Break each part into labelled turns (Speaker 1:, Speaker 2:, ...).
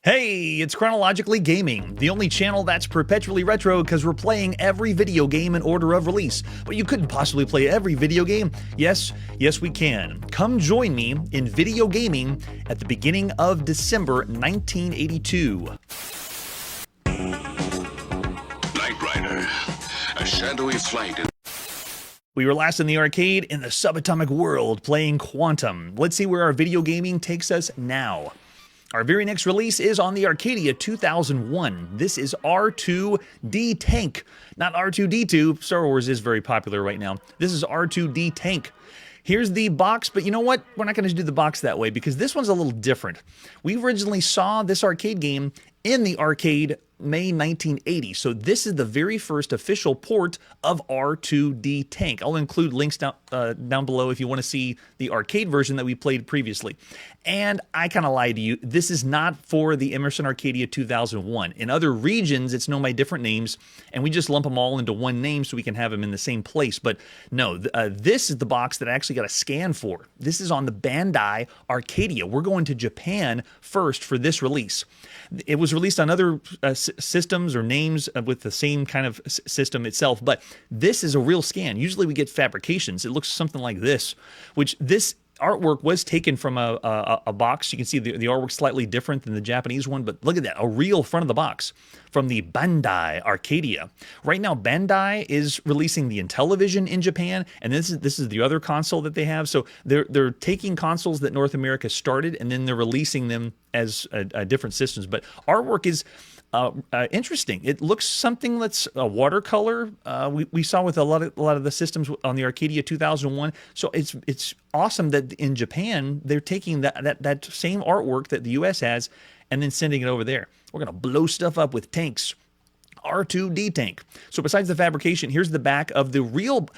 Speaker 1: Hey, it's Chronologically Gaming, the only channel that's perpetually retro because we're playing every video game in order of release. But you couldn't possibly play every video game. Yes, we can. Come join me in video gaming at the beginning of December 1982.
Speaker 2: Knight Rider, a shadowy flight.
Speaker 1: We were last in the arcade in the subatomic world playing Quantum. Let's see where our video gaming takes us now. Our very next release is on the Arcadia 2001. This is R2D Tank, not R2D2. Star Wars is very popular right now. This is R2D Tank. Here's the box, but you know what? We're not going to do the box that way because this one's a little different. We originally saw this arcade game in the arcade May 1980. So this is the very first official port of R2D Tank. I'll include links down below if you want to see the arcade version that we played previously. And I kind of lied to you. This is not for the Emerson Arcadia 2001. In other regions, it's known by different names, and we just lump them all into one name so we can have them in the same place. But no, this is the box that I actually got a scan for. This is on the Bandai Arcadia. We're going to Japan first for this release. It was released on other systems or names with the same kind of system itself, but this is a real scan. Usually we get fabrications. It looks something like this, which this artwork was taken from a box. You can see the artwork's slightly different than the Japanese one, but look at that, a real front of the box from the Bandai Arcadia. Right now, Bandai is releasing the Intellivision in Japan, and this is the other console that they have. So they're taking consoles that North America started, and then they're releasing them as different systems. But artwork is interesting. It looks something that's a watercolor. We saw with a lot of the systems on the Arcadia 2001. So it's awesome that in Japan they're taking that same artwork that the US has and then sending it over there. We're gonna blow stuff up with tanks. R2D Tank. So besides the fabrication, here's the back of the real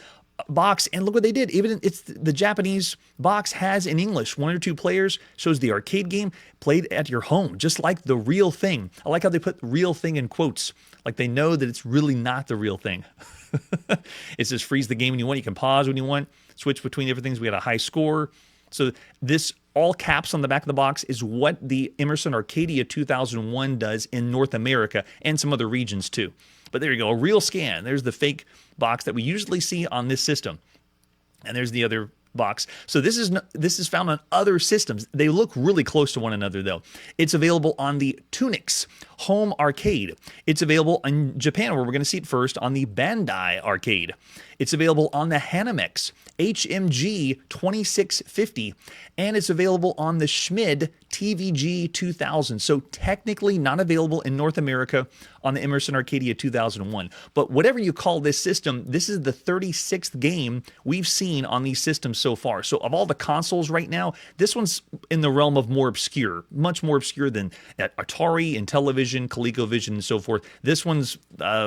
Speaker 1: box, and look what they did. Even it's the Japanese box has in English 1 or 2 players, shows the arcade game played at your home, just like the real thing. I like how they put real thing in quotes, like they know that it's really not the real thing. It says freeze the game when you want. You can pause when you want, switch between different things. We got a high score. So this all caps on the back of the box is what the Emerson Arcadia 2001 does in North America and some other regions too. But there you go, a real scan. There's the fake box that we usually see on this system. And there's the other box. So this is found on other systems. They look really close to one another though. It's available on the Tunix Home Arcade. It's available in Japan, where we're going to see it first, on the Bandai Arcade. It's available on the Hanimex HMG 2650, and it's available on the Schmid TVG 2000. So technically not available in North America on the Emerson Arcadia 2001. But whatever you call this system, this is the 36th game we've seen on these systems so far. So of all the consoles right now, this one's in the realm of more obscure, much more obscure than Atari, Intellivision, ColecoVision, and so forth. This one's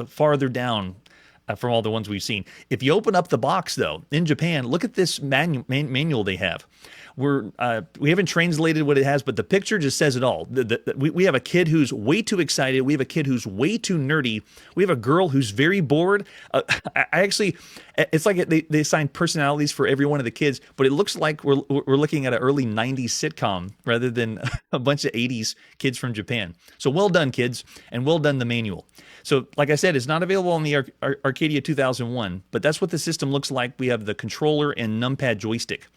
Speaker 1: farther down from all the ones we've seen. If you open up the box, though, in Japan, look at this manual they have. We haven't translated what it has, but the picture just says it all. We have a kid who's way too excited. We have a kid who's way too nerdy. We have a girl who's very bored. It's like they assigned personalities for every one of the kids, but it looks like we're looking at an early 90s sitcom rather than a bunch of 80s kids from Japan. So well done, kids, and well done the manual. So like I said, it's not available on the Arcadia 2001, but that's what the system looks like. We have the controller and numpad joystick.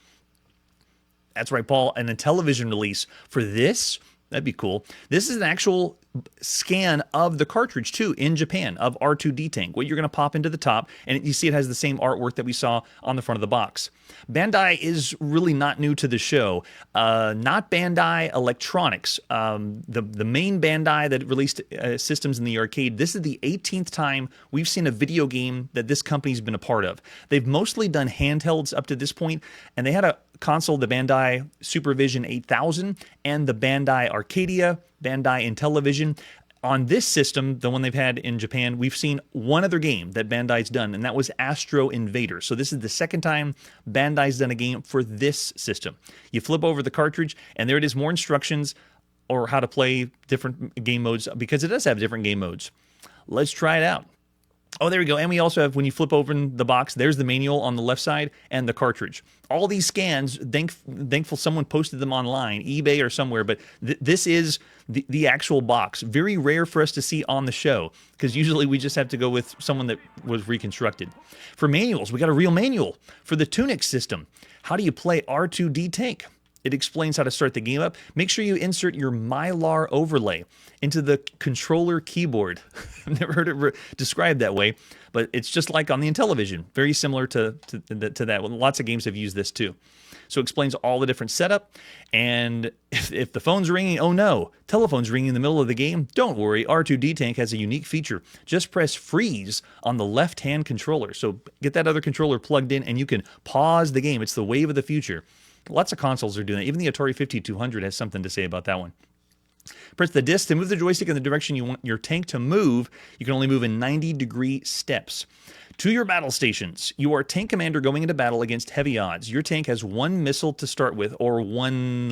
Speaker 1: That's right, Paul, and a television release for this. That'd be cool. This is an actual scan of the cartridge, too, in Japan, of R2D Tank. What you're going to pop into the top, and you see it has the same artwork that we saw on the front of the box. Bandai is really not new to the show. Not Bandai Electronics. The main Bandai that released systems in the arcade. This is the 18th time we've seen a video game that this company's been a part of. They've mostly done handhelds up to this point, and they had a console, the Bandai Supervision 8000, and the Bandai Arcadia, Bandai Intellivision. On this system, the one they've had in Japan, we've seen one other game that Bandai's done, and that was Astro Invader. So this is the second time Bandai's done a game for this system. You flip over the cartridge, and there it is, more instructions or how to play different game modes, because it does have different game modes. Let's try it out. Oh, there we go. And we also have, when you flip open the box, there's the manual on the left side and the cartridge. All these scans, thankful someone posted them online, eBay or somewhere, but this is the actual box. Very rare for us to see on the show, because usually we just have to go with someone that was reconstructed. For manuals, we got a real manual. For the Tunic system, how do you play R2D Tank? It explains how to start the game up. Make sure you insert your Mylar overlay into the controller keyboard. I've never heard it described that way, but it's just like on the Intellivision. Very similar to that. Well, lots of games have used this too. So it explains all the different setup. And if the phone's ringing, oh no, telephone's ringing in the middle of the game, don't worry, R2D Tank has a unique feature. Just press freeze on the left-hand controller. So get that other controller plugged in and you can pause the game. It's the wave of the future. Lots of consoles are doing that. Even the Atari 5200 has something to say about that one. Press the disc to move the joystick in the direction you want your tank to move. You can only move in 90-degree steps. To your battle stations. You are tank commander going into battle against heavy odds. Your tank has one missile to start with, or one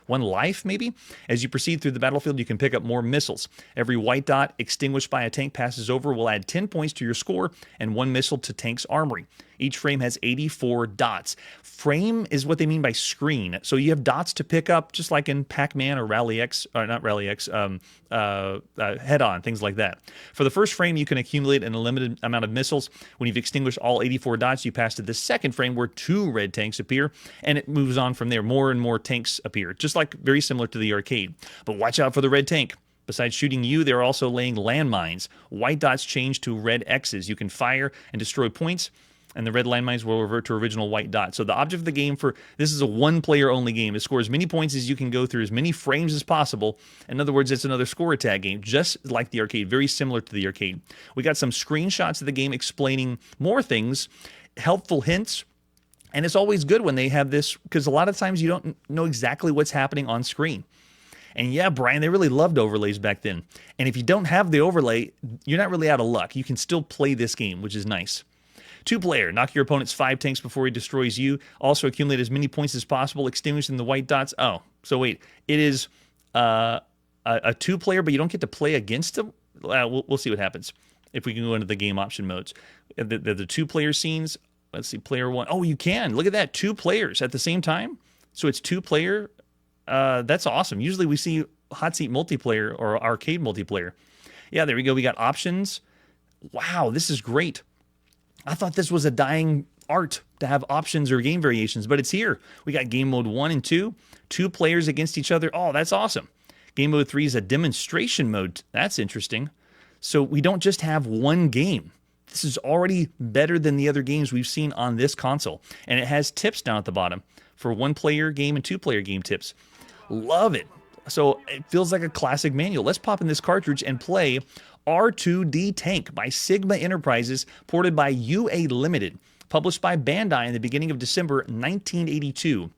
Speaker 1: life maybe. As you proceed through the battlefield, you can pick up more missiles. Every white dot extinguished by a tank passes over will add 10 points to your score and one missile to tank's armory. Each frame has 84 dots. Frame is what they mean by screen. So you have dots to pick up, just like in Pac-Man or Rally X, or not Rally X, Head-On, things like that. For the first frame, you can accumulate an unlimited amount of missiles. When you've extinguished all 84 dots, you pass to the second frame where 2 red tanks appear, and it moves on from there. More and more tanks appear, just like very similar to the arcade. But watch out for the red tank. Besides shooting you, they're also laying landmines. White dots change to red X's. You can fire and destroy points, and the red landmines will revert to original white dots. So the object of the game this is a one-player only game. It scores as many points as you can go through, as many frames as possible. In other words, it's another score tag game, just like the arcade, very similar to the arcade. We got some screenshots of the game explaining more things, helpful hints, and it's always good when they have this, because a lot of times you don't know exactly what's happening on screen. And yeah, Brian, they really loved overlays back then. And if you don't have the overlay, you're not really out of luck. You can still play this game, which is nice. 2-player, knock your opponent's 5 tanks before he destroys you. Also accumulate as many points as possible, extinguishing the white dots. Oh, so wait, it is a 2-player, but you don't get to play against them? We'll see what happens if we can go into the game option modes. The 2-player scenes, let's see, player 1. Oh, you can. Look at that, 2 players at the same time. So it's 2-player. That's awesome. Usually we see hot seat multiplayer or arcade multiplayer. Yeah, there we go. We got options. Wow, this is great. I thought this was a dying art to have options or game variations, but it's here. We got game mode 1 and 2, 2 players against each other. Oh, that's awesome. Game mode 3 is a demonstration mode. That's interesting. So we don't just have one game. This is already better than the other games we've seen on this console. And it has tips down at the bottom for 1-player game and 2-player game tips. Love it. So it feels like a classic manual. Let's pop in this cartridge and play R2D Tank by Sigma Enterprises, ported by UA Limited, published by Bandai in the beginning of December 1982.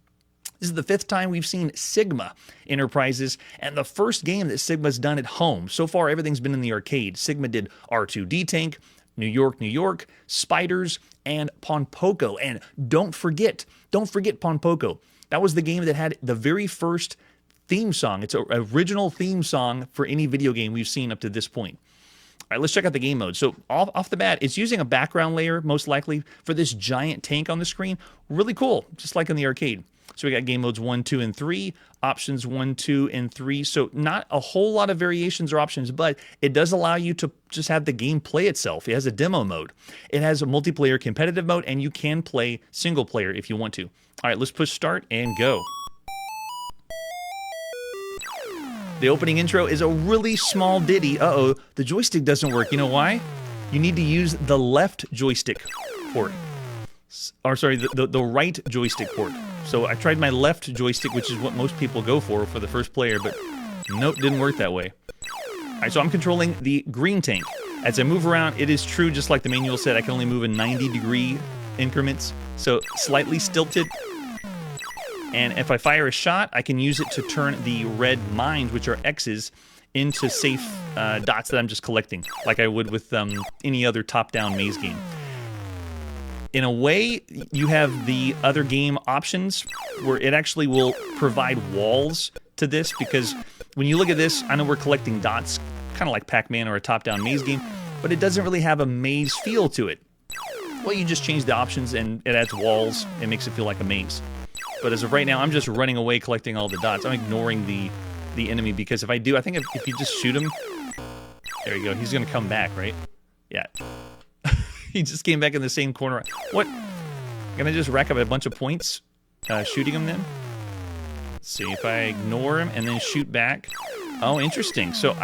Speaker 1: This is the 5th time we've seen Sigma Enterprises, and the first game that Sigma's done at home. So far, everything's been in the arcade. Sigma did R2D Tank, New York, New York, Spiders, and Ponpoco. And don't forget Ponpoco. That was the game that had the very first theme song. It's an original theme song for any video game we've seen up to this point. All right, let's check out the game mode. So off the bat, it's using a background layer, most likely, for this giant tank on the screen. Really cool, just like in the arcade. So we got game modes 1, 2, and 3, options 1, 2, and 3. So not a whole lot of variations or options, but it does allow you to just have the game play itself. It has a demo mode. It has a multiplayer competitive mode, and you can play single player if you want to. All right, let's push start and go. The opening intro is a really small ditty. Uh-oh, the joystick doesn't work. You know why? You need to use the left joystick port. Or sorry, the right joystick port. So I tried my left joystick, which is what most people go for the first player, but nope, didn't work that way. All right, so I'm controlling the green tank. As I move around, it is true, just like the manual said, I can only move in 90-degree increments, so slightly stilted. And if I fire a shot, I can use it to turn the red mines, which are X's, into safe dots that I'm just collecting, like I would with any other top-down maze game. In a way, you have the other game options where it actually will provide walls to this, because when you look at this, I know we're collecting dots, kind of like Pac-Man or a top-down maze game, but it doesn't really have a maze feel to it. Well, you just change the options and it adds walls. It makes it feel like a maze. But as of right now, I'm just running away collecting all the dots. I'm ignoring the enemy because if I do, I think if you just shoot him, there you go. He's going to come back, right? Yeah. He just came back in the same corner. What? Gonna just rack up a bunch of points shooting him then? Let's see if I ignore him and then shoot back. Oh, interesting. So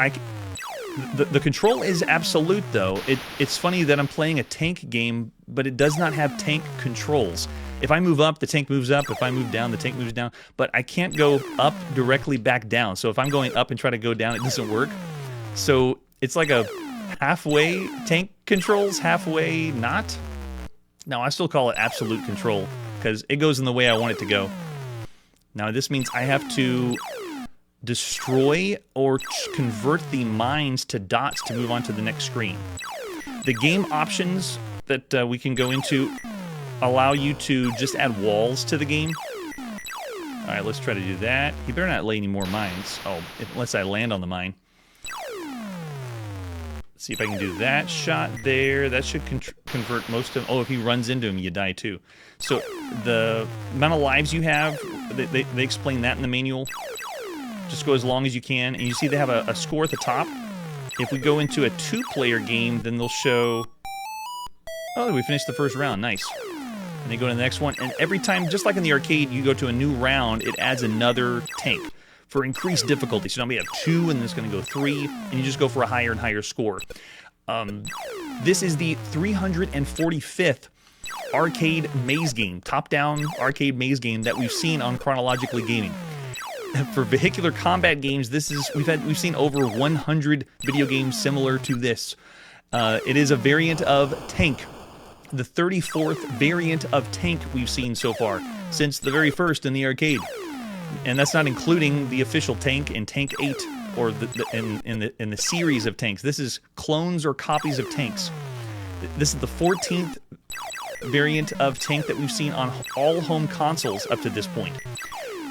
Speaker 1: the control is absolute though. It's funny that I'm playing a tank game, but it does not have tank controls. If I move up, the tank moves up. If I move down, the tank moves down. But I can't go up directly back down. So if I'm going up and try to go down, it doesn't work. So it's like a halfway tank controls, halfway not. Now I still call it absolute control because it goes in the way I want it to go. Now this means I have to destroy or convert the mines to dots to move on to the next screen. The game options that we can go into allow you to just add walls to the game. All right, let's try to do that. You better not lay any more mines. Oh, unless I land on the mine. Let's see if I can do that shot there. That should convert most of... Oh, if he runs into him, you die too. So the amount of lives you have, they explain that in the manual. Just go as long as you can. And you see they have a score at the top. If we go into a 2-player game, then they'll show... Oh, we finished the first round. Nice. And they go to the next one. And every time, just like in the arcade, you go to a new round, it adds another tank for increased difficulty. So now we have 2, and then it's going to go 3, and you just go for a higher and higher score. This is the 345th arcade maze game, top-down arcade maze game that we've seen on Chronologically Gaming. For vehicular combat games, we've seen over 100 video games similar to this. It is a variant of Tank, the 34th variant of Tank we've seen so far since the very first in the arcade, and that's not including the official Tank and Tank 8 or in the series of tanks. This is clones or copies of tanks. This is the 14th variant of Tank that we've seen on all home consoles up to this point.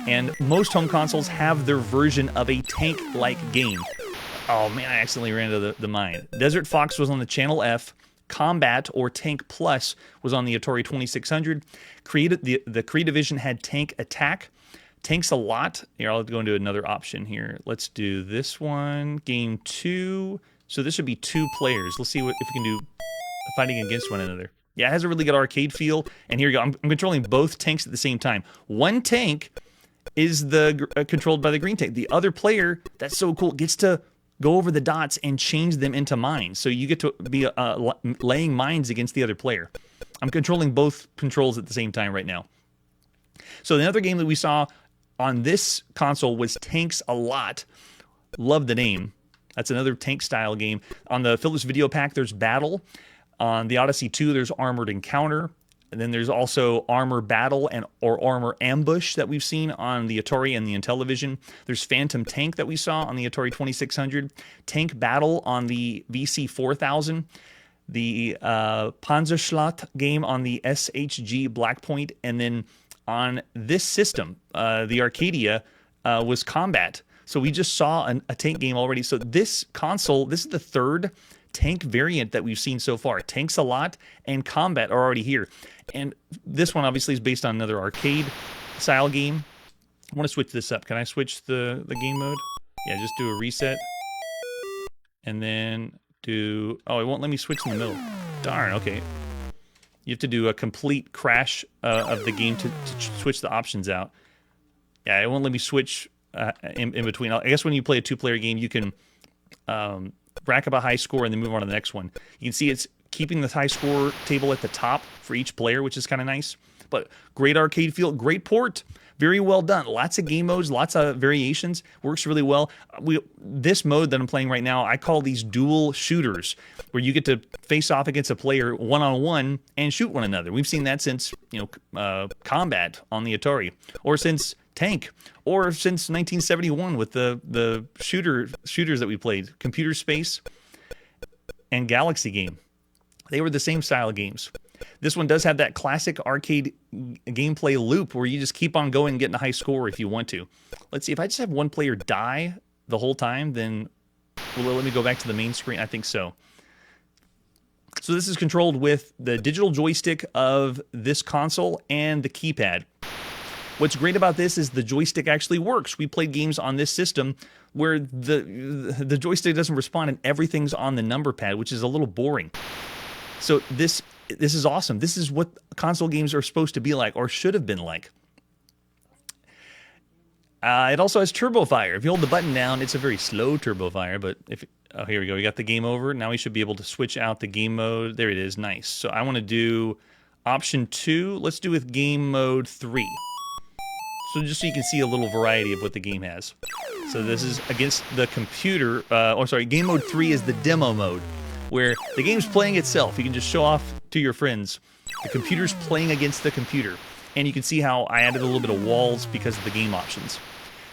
Speaker 1: And most home consoles have their version of a tank-like game. Oh man, I accidentally ran into the mine. Desert Fox was on the Channel F. Combat or Tank Plus was on the Atari 2600. The Creativision had Tank Attack. Tanks a lot. Here, I'll go into another option here. Let's do this one. Game 2. So this should be 2 players. Let's see if we can do fighting against one another. Yeah, it has a really good arcade feel. And here you go. I'm controlling both tanks at the same time. One tank is controlled by the green tank. The other player, that's so cool, gets to go over the dots and change them into mines. So you get to be laying mines against the other player. I'm controlling both controls at the same time right now. So the other game that we saw on this console was Tanks a Lot. Love the name. That's another tank-style game. On the Philips Video Pack, there's Battle. On the Odyssey 2, there's Armored Encounter. And then there's also Armor Battle or Armor Ambush that we've seen on the Atari and the Intellivision. There's Phantom Tank that we saw on the Atari 2600. Tank Battle on the VC 4000. The Panzerschlacht game on the SHG Blackpoint. And then on this system, the Arcadia, was Combat. So we just saw a tank game already. So this console, this is the 3rd tank variant that we've seen so far. Tanks a Lot and Combat are already here. And this one obviously is based on another arcade style game. I want to switch this up. Can I switch the game mode? Yeah, just do a reset. And then do... Oh, it won't let me switch in the middle. Darn, okay. You have to do a complete crash of the game to switch the options out. Yeah, it won't let me switch in between. I guess when you play a 2-player game, you can rack up a high score and then move on to the next one. You can see it's keeping the high score table at the top for each player, which is kind of nice. But great arcade feel, great port, very well done. Lots of game modes, lots of variations, works really well. This mode that I'm playing right now, I call these dual shooters, where you get to face off against a player one-on-one and shoot one another. We've seen that since Combat on the Atari, or since Tank, or since 1971 with the shooters that we played, Computer Space and Galaxy Game. They were the same style of games. This one does have that classic arcade gameplay loop where you just keep on going and getting a high score if you want to. Let's see, if I just have one player die the whole time, then will it let me go back to the main screen? I think so. So this is controlled with the digital joystick of this console and the keypad. What's great about this is the joystick actually works. We played games on this system where the joystick doesn't respond and everything's on the number pad, which is a little boring. So this is awesome. This is what console games are supposed to be like, or should have been like. It also has turbo fire. If you hold the button down, it's a very slow turbo fire, but oh, here we go. We got the game over. Now we should be able to switch out the game mode. There it is. Nice. So I want to do option 2. Let's do with game mode 3. So just so you can see a little variety of what the game has. So this is against the computer. Game mode 3 is the demo mode, where the game's playing itself. You can just show off to your friends. The computer's playing against the computer. And you can see how I added a little bit of walls because of the game options.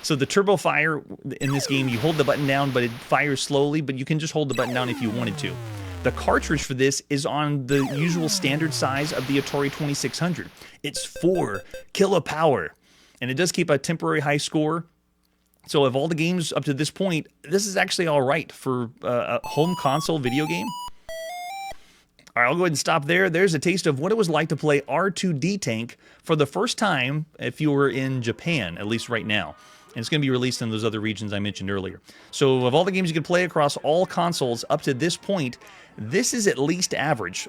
Speaker 1: So the turbo fire in this game, you hold the button down, but it fires slowly, but you can just hold the button down if you wanted to. The cartridge for this is on the usual standard size of the Atari 2600. It's 4 kilopower. And it does keep a temporary high score. So of all the games up to this point, this is actually all right for a home console video game. All right, I'll go ahead and stop there. There's a taste of what it was like to play R2D Tank for the first time if you were in Japan, at least right now. And it's going to be released in those other regions I mentioned earlier. So of all the games you can play across all consoles up to this point, this is at least average.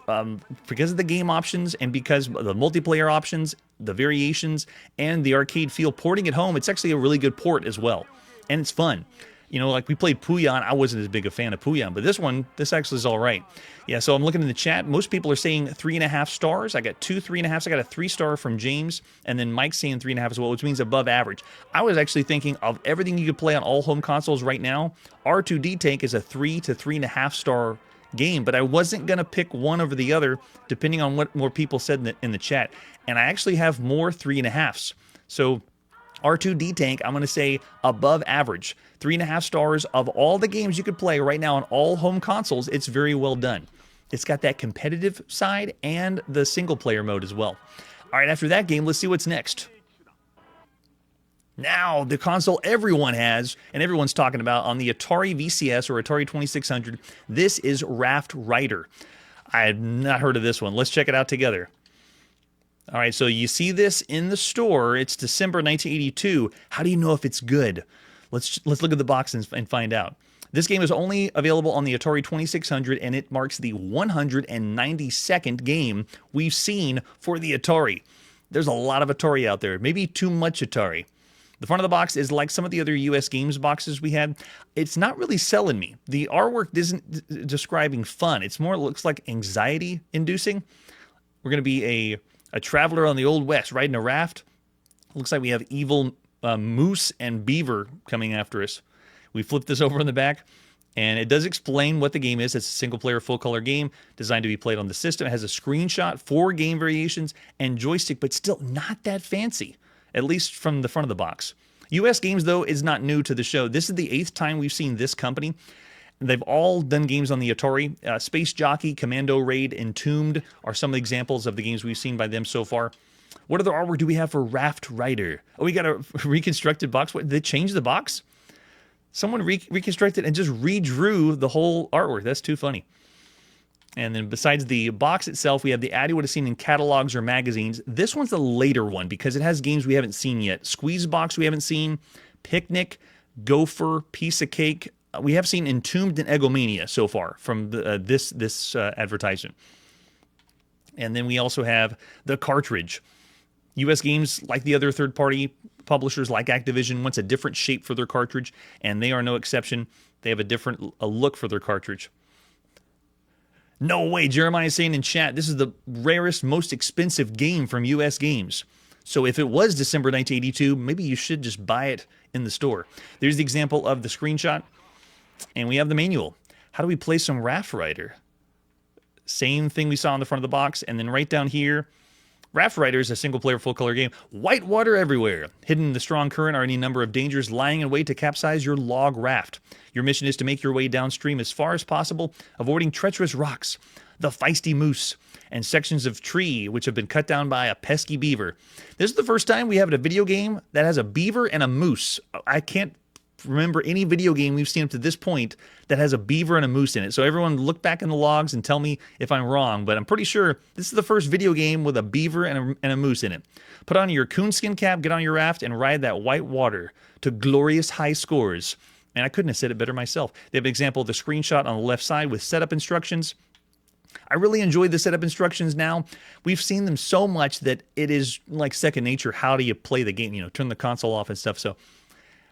Speaker 1: Because of the game options and because of the multiplayer options, the variations, and the arcade feel, porting it home, it's actually a really good port as well. And it's fun. You know, like we played Puyan. I wasn't as big a fan of Puyan, but this actually is all right. Yeah, so I'm looking in the chat. Most people are saying 3.5 stars. I got 2 3.5s. I got a 3-star from James, and then Mike's saying 3.5 as well, which means above average. I was actually thinking of everything you could play on all home consoles right now, R2D Tank is a 3 to 3.5 star game, but I wasn't going to pick one over the other depending on what more people said in the chat. And I actually have more 3.5s. So R2D Tank, I'm going to say above average. 3.5 stars of all the games you could play right now on all home consoles. It's very well done. It's got that competitive side and the single player mode as well. All right, after that game, let's see what's next. Now, the console everyone has, and everyone's talking about on the Atari VCS or Atari 2600, this is Raft Rider. I had not heard of this one. Let's check it out together. All right, so you see this in the store. It's December 1982. How do you know if it's good? Let's look at the box and find out. This game is only available on the Atari 2600, and it marks the 192nd game we've seen for the Atari. There's a lot of Atari out there, maybe too much Atari. The front of the box is like some of the other US games boxes we had. It's not really selling me. The artwork isn't describing fun. It's more looks like anxiety inducing. We're going to be a traveler on the Old West riding a raft. Looks like we have evil moose and beaver coming after us. We flip this over on the back, and it does explain what the game is. It's a single-player, full-color game designed to be played on the system. It has a screenshot, 4 game variations, and joystick, but still not that fancy, at least from the front of the box. US Games, though, is not new to the show. This is the 8th time we've seen this company. They've all done games on the Atari. Space Jockey, Commando Raid, Entombed are some of the examples of the games we've seen by them so far. What other artwork do we have for Raft Rider? Oh, we got a reconstructed box. What, did they change the box? Someone reconstructed and just redrew the whole artwork. That's too funny. And then besides the box itself, we have the ad you would have seen in catalogs or magazines. This one's the later one because it has games we haven't seen yet. Squeeze Box we haven't seen. Picnic, Gopher, Piece of Cake. We have seen Entombed and Egomania so far from this advertisement. And then we also have the cartridge. US Games, like the other third-party publishers like Activision, wants a different shape for their cartridge, and they are no exception. They have a different look for their cartridge. No way, Jeremiah is saying in chat, this is the rarest, most expensive game from US Games. So if it was December 1982, maybe you should just buy it in the store. There's the example of the screenshot, and we have the manual. How do we play some Raft Rider? Same thing we saw on the front of the box, and then right down here, Raft Rider is a single-player, full-color game. White water everywhere. Hidden in the strong current are any number of dangers lying in wait to capsize your log raft. Your mission is to make your way downstream as far as possible, avoiding treacherous rocks, the feisty moose, and sections of tree which have been cut down by a pesky beaver. This is the first time we have a video game that has a beaver and a moose. I can't remember any video game we've seen up to this point that has a beaver and a moose in it. So everyone look back in the logs and tell me if I'm wrong, but I'm pretty sure this is the first video game with a beaver and a moose in it. Put on your coonskin cap, get on your raft, and ride that white water to glorious high scores. And I couldn't have said it better myself. They have an example of the screenshot on the left side with setup instructions. I really enjoy the setup instructions now. We've seen them so much that it is like second nature. How do you play the game? You know, turn the console off and stuff. So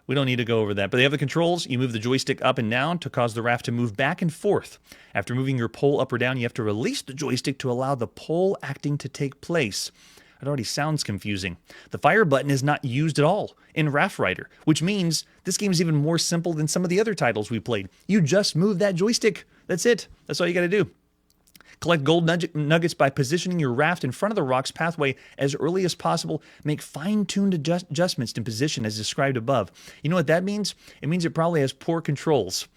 Speaker 1: we don't need to go over that. But they have the controls. You move the joystick up and down to cause the raft to move back and forth. After moving your pole up or down, you have to release the joystick to allow the pole acting to take place. It already sounds confusing. The fire button is not used at all in Raft Rider, which means this game is even more simple than some of the other titles we played. You just move that joystick. That's it. That's all you got to do. Collect gold nuggets by positioning your raft in front of the rock's pathway as early as possible. Make fine-tuned adjustments to position as described above. You know what that means? It means it probably has poor controls.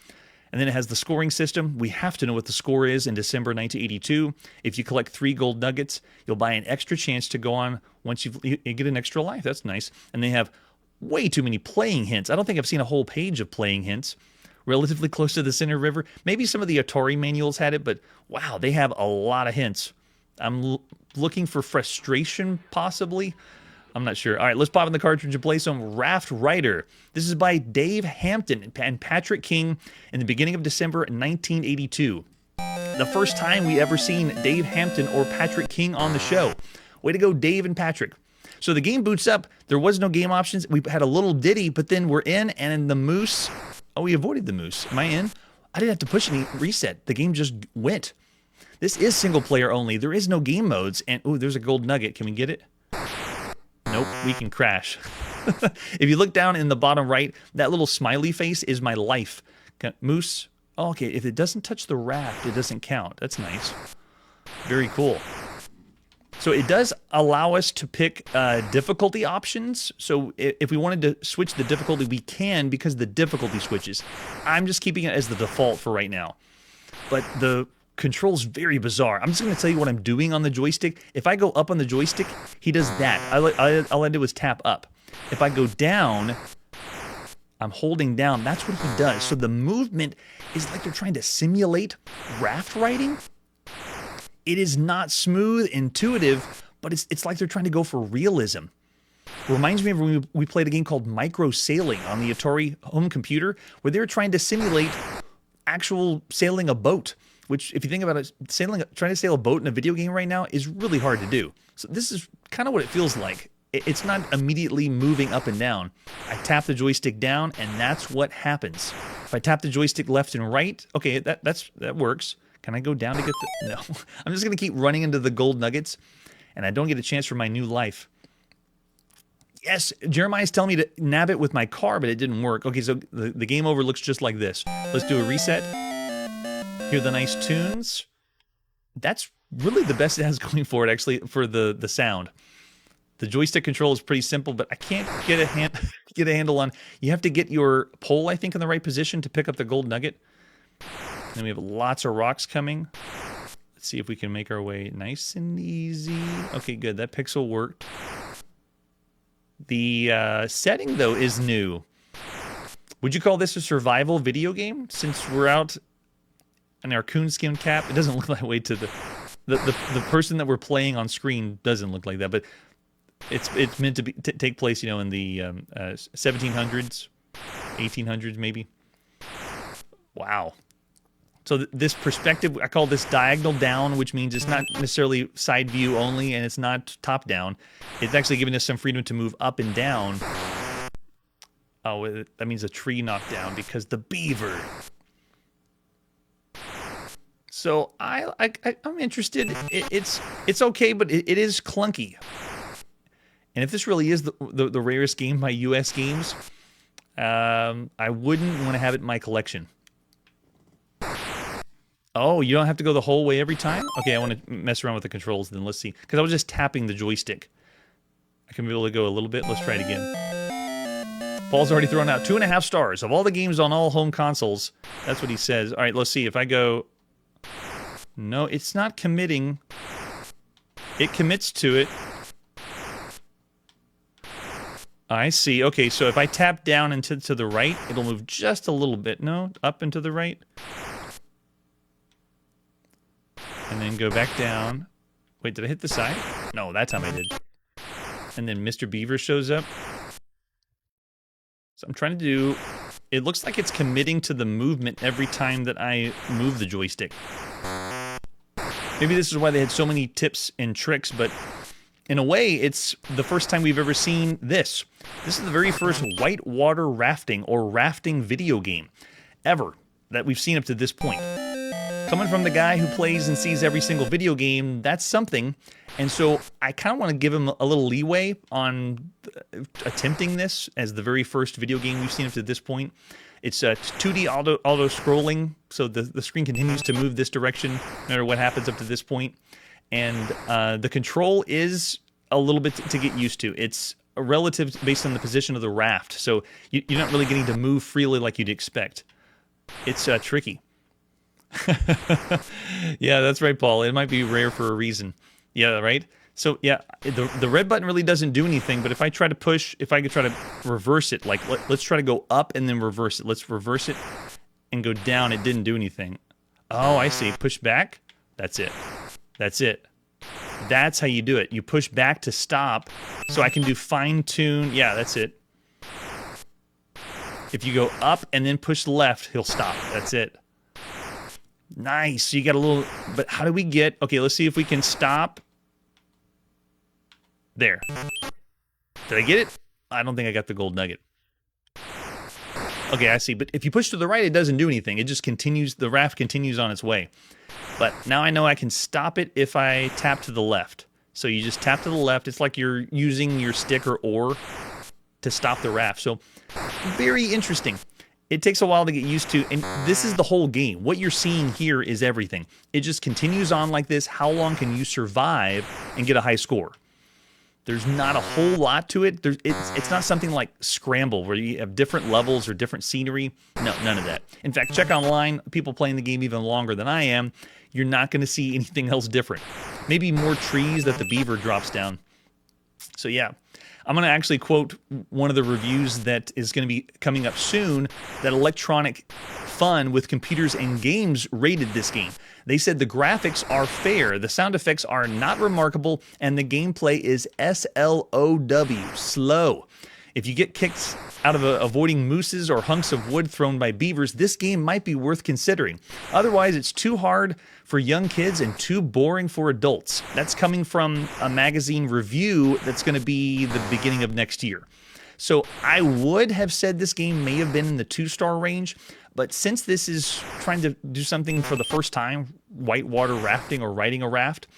Speaker 1: And then it has the scoring system. We have to know what the score is in December 1982. If you collect 3 gold nuggets, you'll buy an extra chance to go on once you get an extra life. That's nice. And they have way too many playing hints. I don't think I've seen a whole page of playing hints. Relatively close to the center river. Maybe some of the Atari manuals had it, but wow, they have a lot of hints. I'm looking for frustration, possibly. I'm not sure. All right, let's pop in the cartridge and play some Raft Rider. This is by Dave Hampton and Patrick King in the beginning of December 1982. The first time we ever seen Dave Hampton or Patrick King on the show. Way to go, Dave and Patrick. So the game boots up. There was no game options. We had a little ditty, but then we're in, and in the moose... Oh, we avoided the moose. Am I in? I didn't have to push any reset. The game just went. This is single player only. There is no game modes. And, ooh, there's a gold nugget. Can we get it? Nope, we can crash. If you look down in the bottom right, that little smiley face is my life. Moose. Oh, okay, if it doesn't touch the raft, it doesn't count. That's nice. Very cool. So it does allow us to pick difficulty options. So if we wanted to switch the difficulty, we can because the difficulty switches. I'm just keeping it as the default for right now. But the control's very bizarre. I'm just going to tell you what I'm doing on the joystick. If I go up on the joystick, he does that. All I do is tap up. If I go down, I'm holding down. That's what he does. So the movement is like they're trying to simulate raft riding. It is not smooth, intuitive, but it's like they're trying to go for realism. Reminds me of when we played a game called Micro Sailing on the Atari home computer, where they were trying to simulate actual sailing a boat, which, if you think about it, trying to sail a boat in a video game right now is really hard to do. So this is kind of what it feels like. It's not immediately moving up and down. I tap the joystick down, and that's what happens. If I tap the joystick left and right, okay, that works. Can I go down to get the... No. I'm just going to keep running into the gold nuggets, and I don't get a chance for my new life. Yes, Jeremiah's telling me to nab it with my car, but it didn't work. Okay, so the game over looks just like this. Let's do a reset. Hear the nice tunes. That's really the best it has going for it, actually, for the sound. The joystick control is pretty simple, but I can't get a handle on... You have to get your pole, I think, in the right position to pick up the gold nugget. Then we have lots of rocks coming. Let's see if we can make our way nice and easy. Okay, good. That pixel worked. The setting, though, is new. Would you call this a survival video game? Since we're out in our coonskin cap, it doesn't look that way to the person that we're playing on screen doesn't look like that, but it's meant to take place, you know, in the 1700s, 1800s maybe. Wow. So this perspective, I call this diagonal down, which means it's not necessarily side view only, and it's not top down. It's actually giving us some freedom to move up and down. Oh, that means a tree knocked down because the beaver. So I'm interested. It's okay, but it is clunky. And if this really is the rarest game by U.S. Games, I wouldn't want to have it in my collection. Oh, you don't have to go the whole way every time? Okay, I want to mess around with the controls then. Let's see. Because I was just tapping the joystick. I can be able to go a little bit. Let's try it again. Paul's already thrown out 2.5 stars. Of all the games on all home consoles, that's what he says. All right, let's see. If I go... No, it's not committing. It commits to it. I see. Okay, so if I tap down and to the right, it'll move just a little bit. No, up and to the right. And then go back down. Wait, did I hit the side? No, that time I did. And then Mr. Beaver shows up. So I'm trying to do... It looks like it's committing to the movement every time that I move the joystick. Maybe this is why they had so many tips and tricks, but in a way, it's the first time we've ever seen this. This is the very first whitewater rafting or rafting video game ever that we've seen up to this point. Coming from the guy who plays and sees every single video game, that's something. And so I kind of want to give him a little leeway on attempting this as the very first video game we've seen up to this point. It's 2D auto-scrolling, so the screen continues to move this direction no matter what happens up to this point. And the control is a little bit to get used to. It's a relative based on the position of the raft, so you're not really getting to move freely like you'd expect. It's tricky. Yeah, that's right, Paul. It might be rare for a reason. Yeah, right? So, yeah, the red button really doesn't do anything, but if I try to push, if I could try to reverse it, like, let's try to go up and then reverse it. Let's reverse it and go down. It didn't do anything. Oh, I see. Push back. That's it. That's it. That's how you do it. You push back to stop, so I can do fine-tune. Yeah, that's it. If you go up and then push left, he'll stop. That's it. Nice. So you got a little... But how do we get... Okay, let's see if we can stop. There. Did I get it? I don't think I got the gold nugget. Okay, I see. But if you push to the right, it doesn't do anything. It just continues... The raft continues on its way. But now I know I can stop it if I tap to the left. So you just tap to the left. It's like you're using your stick or oar to stop the raft. So very interesting. It takes a while to get used to, and this is the whole game. What you're seeing here is everything. It just continues on like this. How long can you survive and get a high score? There's not a whole lot to it. It's not something like Scramble where you have different levels or different scenery. No, none of that. In fact, check online. People playing the game even longer than I am. You're not going to see anything else different. Maybe more trees that the beaver drops down. So yeah, I'm going to actually quote one of the reviews that is going to be coming up soon that Electronic Fun with Computers and Games rated this game. They said the graphics are fair, the sound effects are not remarkable, and the gameplay is SLOW, slow. If you get kicks out of avoiding mooses or hunks of wood thrown by beavers, this game might be worth considering. Otherwise, it's too hard for young kids and too boring for adults. That's coming from a magazine review that's going to be the beginning of next year. So I would have said this game may have been in the 2-star range, but since this is trying to do something for the first time, whitewater rafting or riding a raft,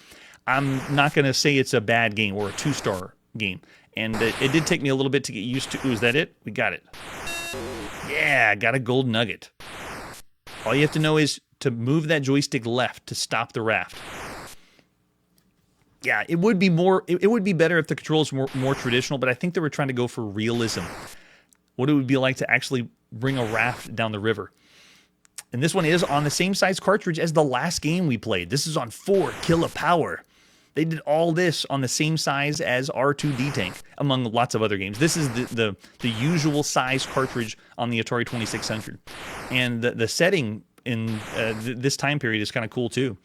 Speaker 1: I'm not going to say it's a bad game or a 2-star game. And it did take me a little bit to get used to. Ooh, is that it? We got it. Yeah, got a gold nugget. All you have to know is to move that joystick left to stop the raft. Yeah, it would be more. It would be better if the controls were more traditional, but I think they were trying to go for realism. What it would be like to actually bring a raft down the river. And this one is on the same size cartridge as the last game we played. This is on 4 kilopower. They did all this on the same size as R2D Tank, among lots of other games. This is the usual size cartridge on the Atari 2600. And the setting in this time period is kind of cool too.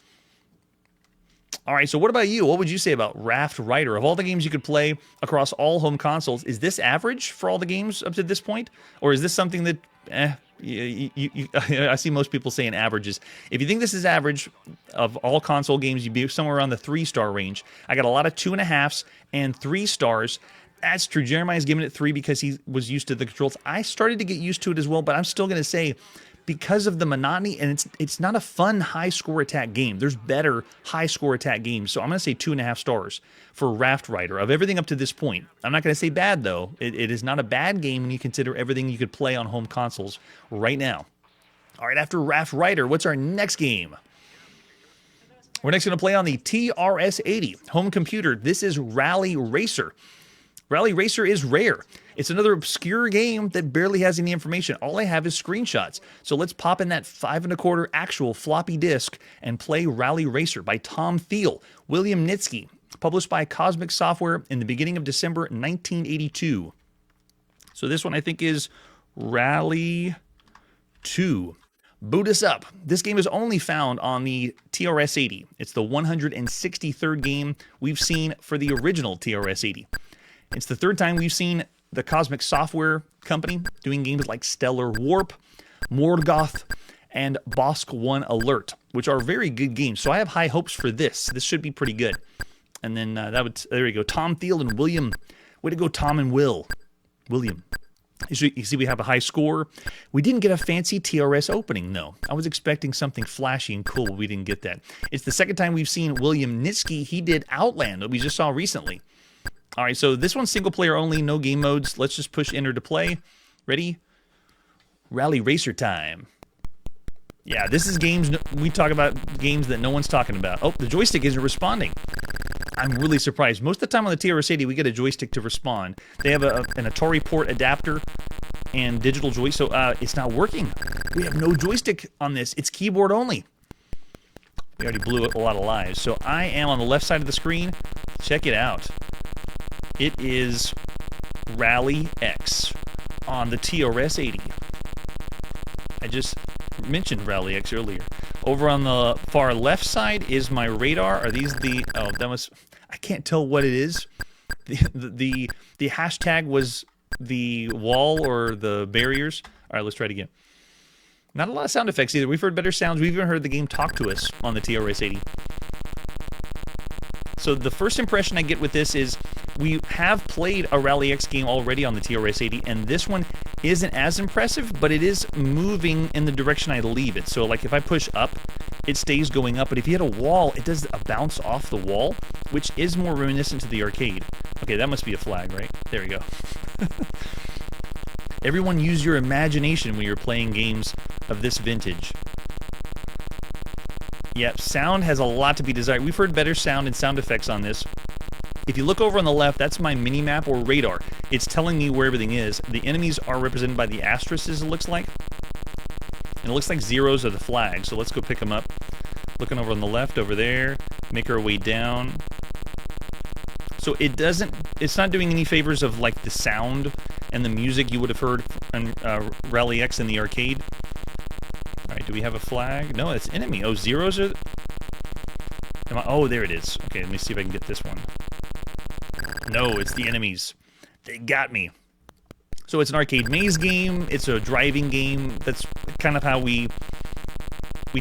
Speaker 1: All right, so what about you? What would you say about Raft Rider? Of all the games you could play across all home consoles, is this average for all the games up to this point? Or is this something that, I see most people saying averages. If you think this is average of all console games, you'd be somewhere around the 3-star range. I got a lot of 2.5s and 3 stars. That's true. Jeremiah's giving it 3 because he was used to the controls. I started to get used to it as well, but I'm still going to say because of the monotony, and it's not a fun high-score attack game. There's better high-score attack games, so I'm going to say 2.5 stars for Raft Rider of everything up to this point. I'm not going to say bad, though. It is not a bad game when you consider everything you could play on home consoles right now. All right, after Raft Rider, what's our next game? We're next going to play on the TRS-80 home computer. This is Rally Racer. Rally Racer is rare. It's another obscure game that barely has any information. All I have is screenshots. So let's pop in that 5.25 actual floppy disk and play Rally Racer by Tom Thiel, William Nitsky, published by Cosmic Software in the beginning of December 1982. So this one I think is Rally 2. Boot us up. This game is only found on the TRS-80. It's the 163rd game we've seen for the original TRS-80. It's the third time we've seen the Cosmic Software Company doing games like Stellar Warp, Morgoth, and Bosk 1 Alert, which are very good games. So I have high hopes for this. This should be pretty good. And then there you go. Tom Thiel and William. Way to go, Tom and William. You see we have a high score. We didn't get a fancy TRS opening, though. I was expecting something flashy and cool, but we didn't get that. It's the second time we've seen William Nitsky. He did Outland that we just saw recently. All right, so this one's single player only, no game modes. Let's just push enter to play. Ready? Rally Racer time. Yeah, this is games, we talk about games that no one's talking about. Oh, the joystick isn't responding. I'm really surprised. Most of the time on the TRS-80, we get a joystick to respond. They have an Atari port adapter and digital joystick, so it's not working. We have no joystick on this. It's keyboard only. We already blew a lot of lives. So I am on the left side of the screen. Check it out. It is Rally X on the TRS-80. I just mentioned Rally X earlier. Over on the far left side is my radar. Are these the... Oh, that was... I can't tell what it is. The hashtag was the wall or the barriers. All right, let's try it again. Not a lot of sound effects either. We've heard better sounds. We've even heard the game talk to us on the TRS-80. So the first impression I get with this is we have played a Rally X game already on the TRS-80, and this one isn't as impressive, but it is moving in the direction I leave it. So like if I push up, it stays going up, but if you hit a wall, it does a bounce off the wall, which is more reminiscent to the arcade. Okay, that must be a flag, right? There we go. Everyone use your imagination when you're playing games of this vintage. Yep, sound has a lot to be desired. We've heard better sound and sound effects on this. If you look over on the left, that's my mini-map or radar. It's telling me where everything is. The enemies are represented by the asterisks, it looks like. And it looks like zeros are the flags, so let's go pick them up. Looking over on the left, over there. Make our way down. So it's not doing any favors of like the sound and the music you would have heard on Rally X in the arcade. Alright, do we have a flag? No, it's enemy. Oh, zeros are... Oh, there it is. Okay, let me see if I can get this one. No, it's the enemies. They got me. So it's an arcade maze game. It's a driving game. That's kind of how we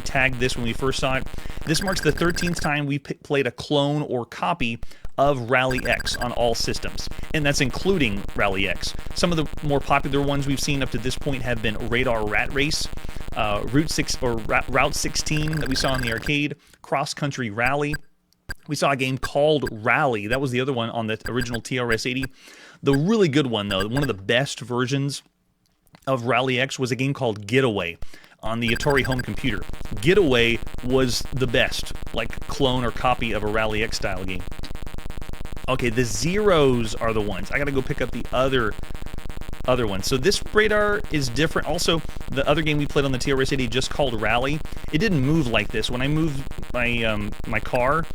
Speaker 1: tagged this when we first saw it. This marks the 13th time we played a clone or copy of Rally X on all systems, and that's including Rally X. Some of the more popular ones we've seen up to this point have been Radar Rat Race, Route 16 that we saw in the arcade, Cross Country Rally. We saw a game called Rally. That was the other one on the original TRS-80. The really good one, though, one of the best versions of Rally X was a game called Getaway on the Atari home computer. Getaway was the best, like clone or copy of a Rally X style game. Okay, the zeros are the ones. I gotta go pick up the other ones. So this radar is different. Also, the other game we played on the TRS-80 just called Rally, it didn't move like this. When I moved my car,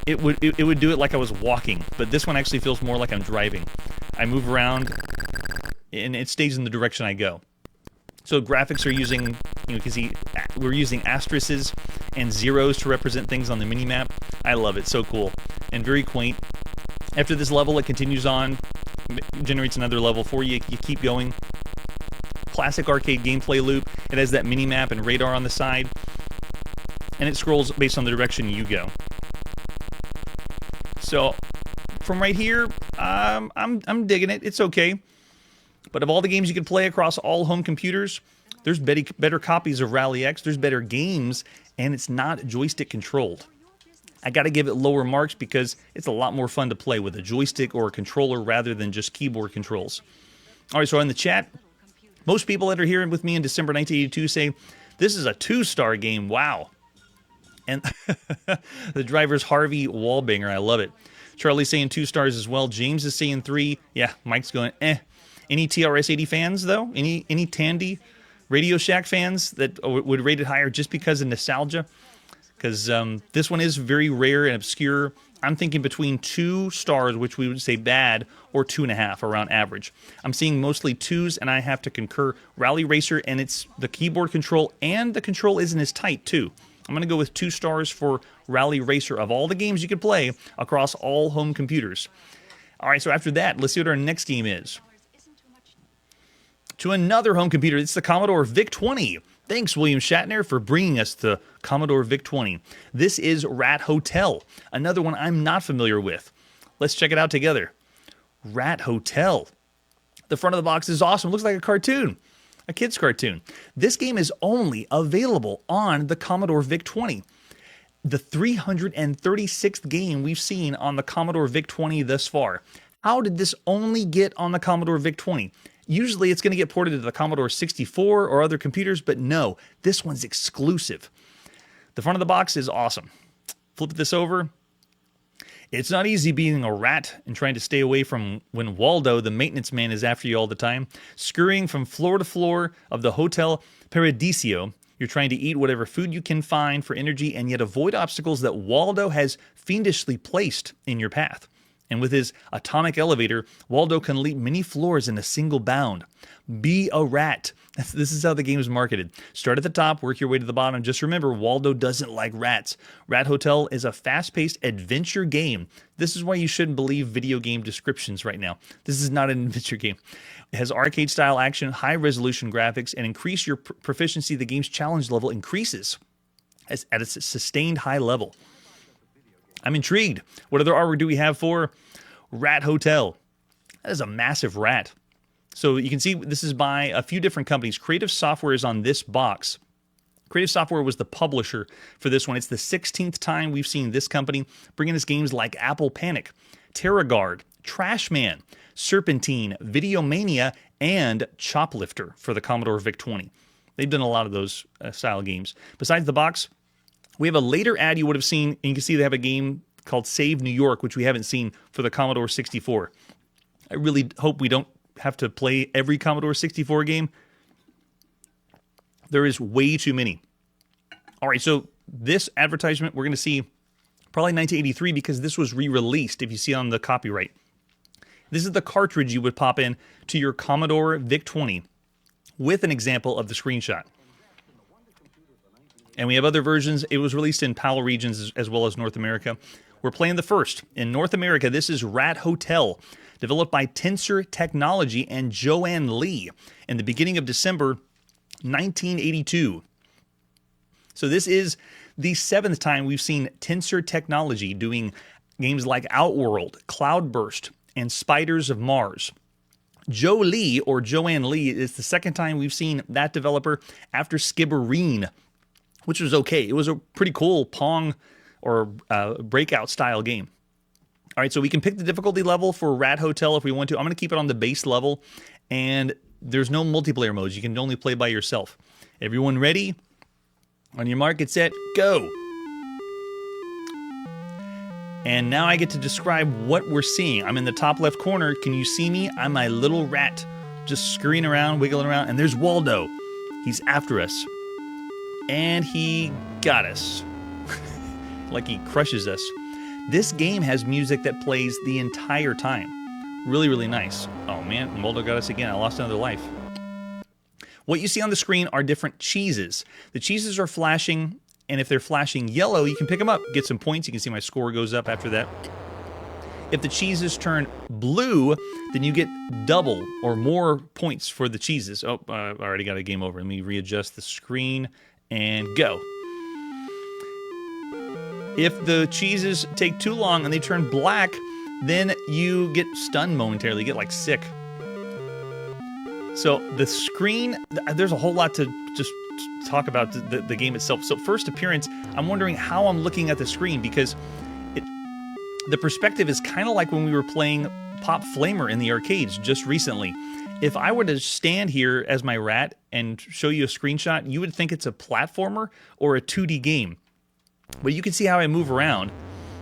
Speaker 1: it would do it like I was walking, but this one actually feels more like I'm driving. I move around, and it stays in the direction I go. So graphics are using, you can see we're using asterisks and zeros to represent things on the minimap. I love it, so cool and very quaint. After this level, it continues on, generates another level for you. You keep going. Classic arcade gameplay loop. It has that minimap and radar on the side, and it scrolls based on the direction you go. So from right here, I'm digging it. It's okay. But of all the games you can play across all home computers, there's better copies of Rally X, there's better games, and it's not joystick controlled. I gotta give it lower marks because it's a lot more fun to play with a joystick or a controller rather than just keyboard controls. Alright, so in the chat, most people that are here with me in December 1982 say, this is a 2-star game, wow. And the driver's Harvey Wallbanger, I love it. Charlie's saying 2 stars as well. James is saying 3. Yeah, Mike's going, eh. Any TRS-80 fans, though? Any Tandy Radio Shack fans that would rate it higher just because of nostalgia? Because this one is very rare and obscure. I'm thinking between 2 stars, which we would say bad, or 2.5 around average. I'm seeing mostly 2s, and I have to concur. Rally Racer, and it's the keyboard control, and the control isn't as tight, too. I'm going to go with 2 stars for Rally Racer of all the games you could play across all home computers. All right, so after that, let's see what our next game is. To another home computer, it's the Commodore VIC-20. Thanks, William Shatner, for bringing us the Commodore VIC-20. This is Rat Hotel, another one I'm not familiar with. Let's check it out together. Rat Hotel. The front of the box is awesome. It looks like a cartoon, a kid's cartoon. This game is only available on the Commodore VIC-20. The 336th game we've seen on the Commodore VIC-20 thus far. How did this only get on the Commodore VIC-20? Usually it's going to get ported to the Commodore 64 or other computers, but no, this one's exclusive. The front of the box is awesome. Flip this over. It's not easy being a rat and trying to stay away from when Waldo, the maintenance man, is after you all the time. Scurrying from floor to floor of the Hotel Paradiso, you're trying to eat whatever food you can find for energy and yet avoid obstacles that Waldo has fiendishly placed in your path. And with his atomic elevator, Waldo can leap many floors in a single bound. Be a rat. This is how the game is marketed. Start at the top, work your way to the bottom. Just remember, Waldo doesn't like rats. Rat Hotel is a fast-paced adventure game. This is why you shouldn't believe video game descriptions right now. This is not an adventure game. It has arcade-style action, high-resolution graphics, and increase your proficiency. The game's challenge level increases at a sustained high level. I'm intrigued. What other artwork do we have for Rat Hotel? That is a massive rat. So you can see this is by a few different companies. Creative Software is on this box. Creative Software was the publisher for this one. It's the 16th time we've seen this company bringing us games like Apple Panic, TerraGuard, Trashman, Serpentine, Videomania, and Choplifter for the Commodore VIC-20. They've done a lot of those style games. Besides the box, we have a later ad you would have seen, and you can see they have a game called Save New York, which we haven't seen for the Commodore 64. I really hope we don't have to play every Commodore 64 game. There is way too many. All right, so this advertisement we're going to see probably 1983 because this was re-released, if you see on the copyright. This is the cartridge you would pop in to your Commodore VIC-20 with an example of the screenshot. And we have other versions. It was released in PAL regions as well as North America. We're playing the first. In North America, this is Rat Hotel, developed by Tensor Technology and Joanne Lee in the beginning of December 1982. So this is the 7th time we've seen Tensor Technology doing games like Outworld, Cloudburst, and Spiders of Mars. Joe Lee, or Joanne Lee, is the 2nd time we've seen that developer after Skibbereen, which was okay. It was a pretty cool Pong or breakout style game. All right, so we can pick the difficulty level for Rat Hotel if we want to. I'm going to keep it on the base level, and there's no multiplayer modes. You can only play by yourself. Everyone ready? On your mark, get set, go. And now I get to describe what we're seeing. I'm in the top left corner. Can you see me? I'm my little rat, just scurrying around, wiggling around, and there's Waldo. He's after us. And he got us. Like he crushes us. This game has music that plays the entire time. Really, really nice. Oh man, Waldo got us again. I lost another life. What you see on the screen are different cheeses. The cheeses are flashing, and if they're flashing yellow, you can pick them up, get some points. You can see my score goes up after that. If the cheeses turn blue, then you get double or more points for the cheeses. Oh, I already got a game over. Let me readjust the screen. And go. If the cheeses take too long and they turn black, then you get stunned momentarily, you get like sick. So the screen, there's a whole lot to just talk about the game itself. So first appearance, I'm wondering how I'm looking at the screen because the perspective is kind of like when we were playing Pop Flamer in the arcades just recently. If I were to stand here as my rat and show you a screenshot, you would think it's a platformer or a 2D game. But you can see how I move around.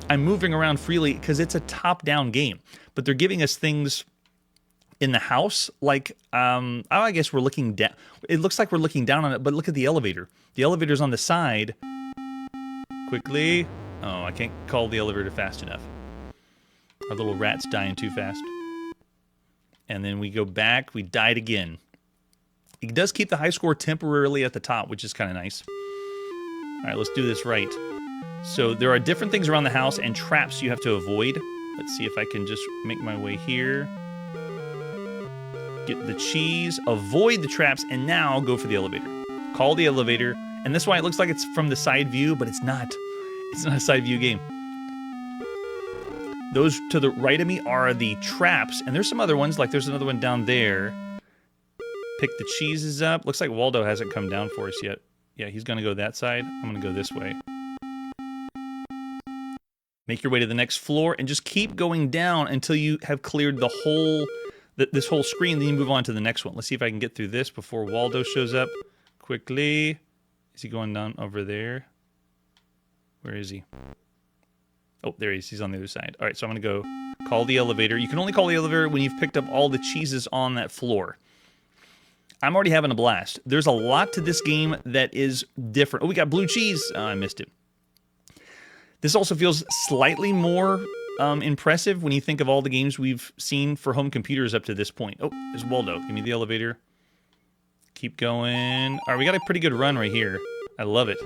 Speaker 1: I'm moving around freely because it's a top-down game. But they're giving us things in the house, like, I guess we're looking down. It looks like we're looking down on it, but look at the elevator. The elevator's on the side. Quickly. Oh, I can't call the elevator fast enough. Our little rat's dying too fast. And then we go back. We died again. It does keep the high score temporarily at the top, which is kind of nice. All right, let's do this right. So there are different things around the house and traps you have to avoid. Let's see if I can just make my way here. Get the cheese, avoid the traps, and now go for the elevator. Call the elevator, and that's why it looks like it's from the side view, but it's not. It's not a side view game. Those to the right of me are the traps, and there's some other ones, like there's another one down there. Pick the cheeses up. Looks like Waldo hasn't come down for us yet. Yeah, he's going to go that side. I'm going to go this way. Make your way to the next floor, and just keep going down until you have cleared the whole, this whole screen, then you move on to the next one. Let's see if I can get through this before Waldo shows up quickly. Is he going down over there? Where is he? Oh, there he is. He's on the other side. All right, so I'm going to go call the elevator. You can only call the elevator when you've picked up all the cheeses on that floor. I'm already having a blast. There's a lot to this game that is different. Oh, we got blue cheese. Oh, I missed it. This also feels slightly more impressive when you think of all the games we've seen for home computers up to this point. Oh, there's Waldo. Give me the elevator. Keep going. All right, we got a pretty good run right here. I love it.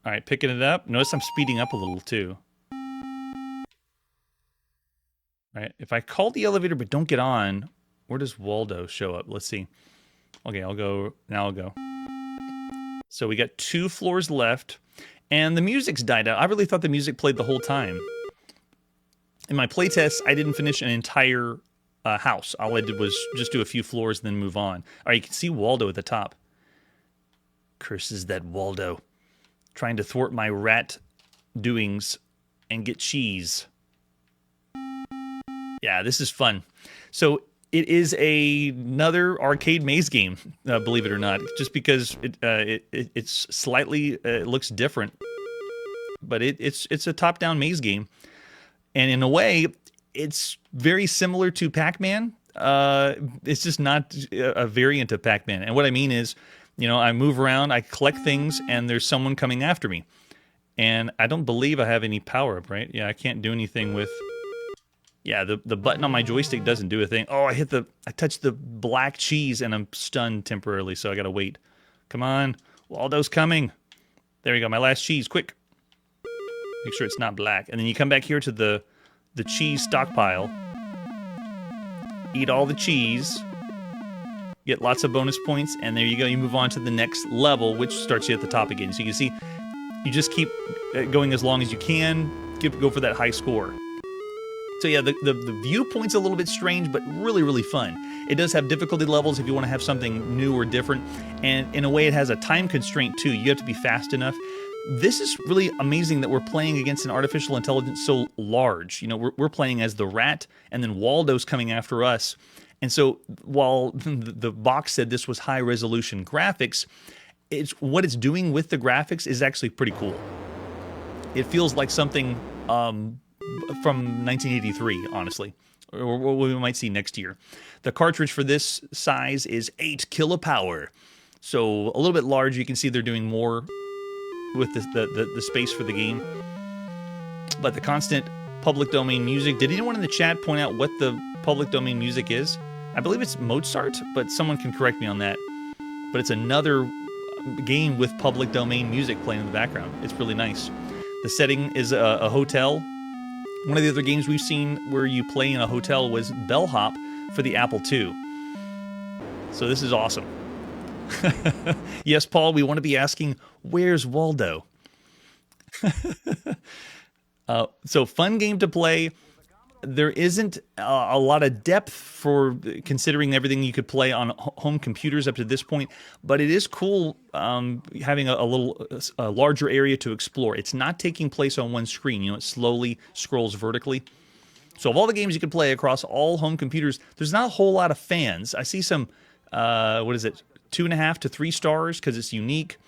Speaker 1: All right, picking it up. Notice I'm speeding up a little, too. All right, if I call the elevator but don't get on, where does Waldo show up? Let's see. Okay, I'll go. Now I'll go. So we got 2 floors left, and the music's died out. I really thought the music played the whole time. In my playtest, I didn't finish an entire house. All I did was just do a few floors and then move on. All right, you can see Waldo at the top. Curses that Waldo. Trying to thwart my rat doings and get cheese. Yeah, this is fun. So it is another arcade maze game, believe it or not, just because it's slightly it looks different, but it's a top-down maze game, and in a way, it's very similar to Pac-Man. It's just not a variant of Pac-Man, and what I mean is, you know, I move around, I collect things, and there's someone coming after me, and I don't believe I have any power-up, right? Yeah, I can't do anything with. Yeah, the button on my joystick doesn't do a thing. Oh, I touched the black cheese and I'm stunned temporarily, so I gotta wait. Come on, Waldo's coming. There we go, my last cheese, quick. Make sure it's not black. And then you come back here to the cheese stockpile. Eat all the cheese. Get lots of bonus points, and there you go. You move on to the next level, which starts you at the top again. So you can see, you just keep going as long as you can. Go for that high score. So yeah, the viewpoint's a little bit strange, but really, really fun. It does have difficulty levels if you want to have something new or different, and in a way it has a time constraint too. You have to be fast enough. This is really amazing that we're playing against an artificial intelligence so large. You know, we're playing as the rat, and then Waldo's coming after us. And so while the box said this was high-resolution graphics, what it's doing with the graphics is actually pretty cool. It feels like something from 1983, honestly, or what we might see next year. The cartridge for this size is 8 kilopower, so a little bit large. You can see they're doing more with the space for the game. But the constant public domain music. Did anyone in the chat point out what the public domain music is? I believe it's Mozart, but someone can correct me on that. But it's another game with public domain music playing in the background. It's really nice. The setting is a hotel. One of the other games we've seen where you play in a hotel was Bellhop for the Apple II. So this is awesome. Yes, Paul, we want to be asking, where's Waldo? So fun game to play. There isn't a lot of depth for considering everything you could play on home computers up to this point, but it is cool having a larger area to explore. It's not taking place on one screen. You know, it slowly scrolls vertically. So of all the games you could play across all home computers, there's not a whole lot of fans. I see some, 2.5 to 3 stars because it's unique.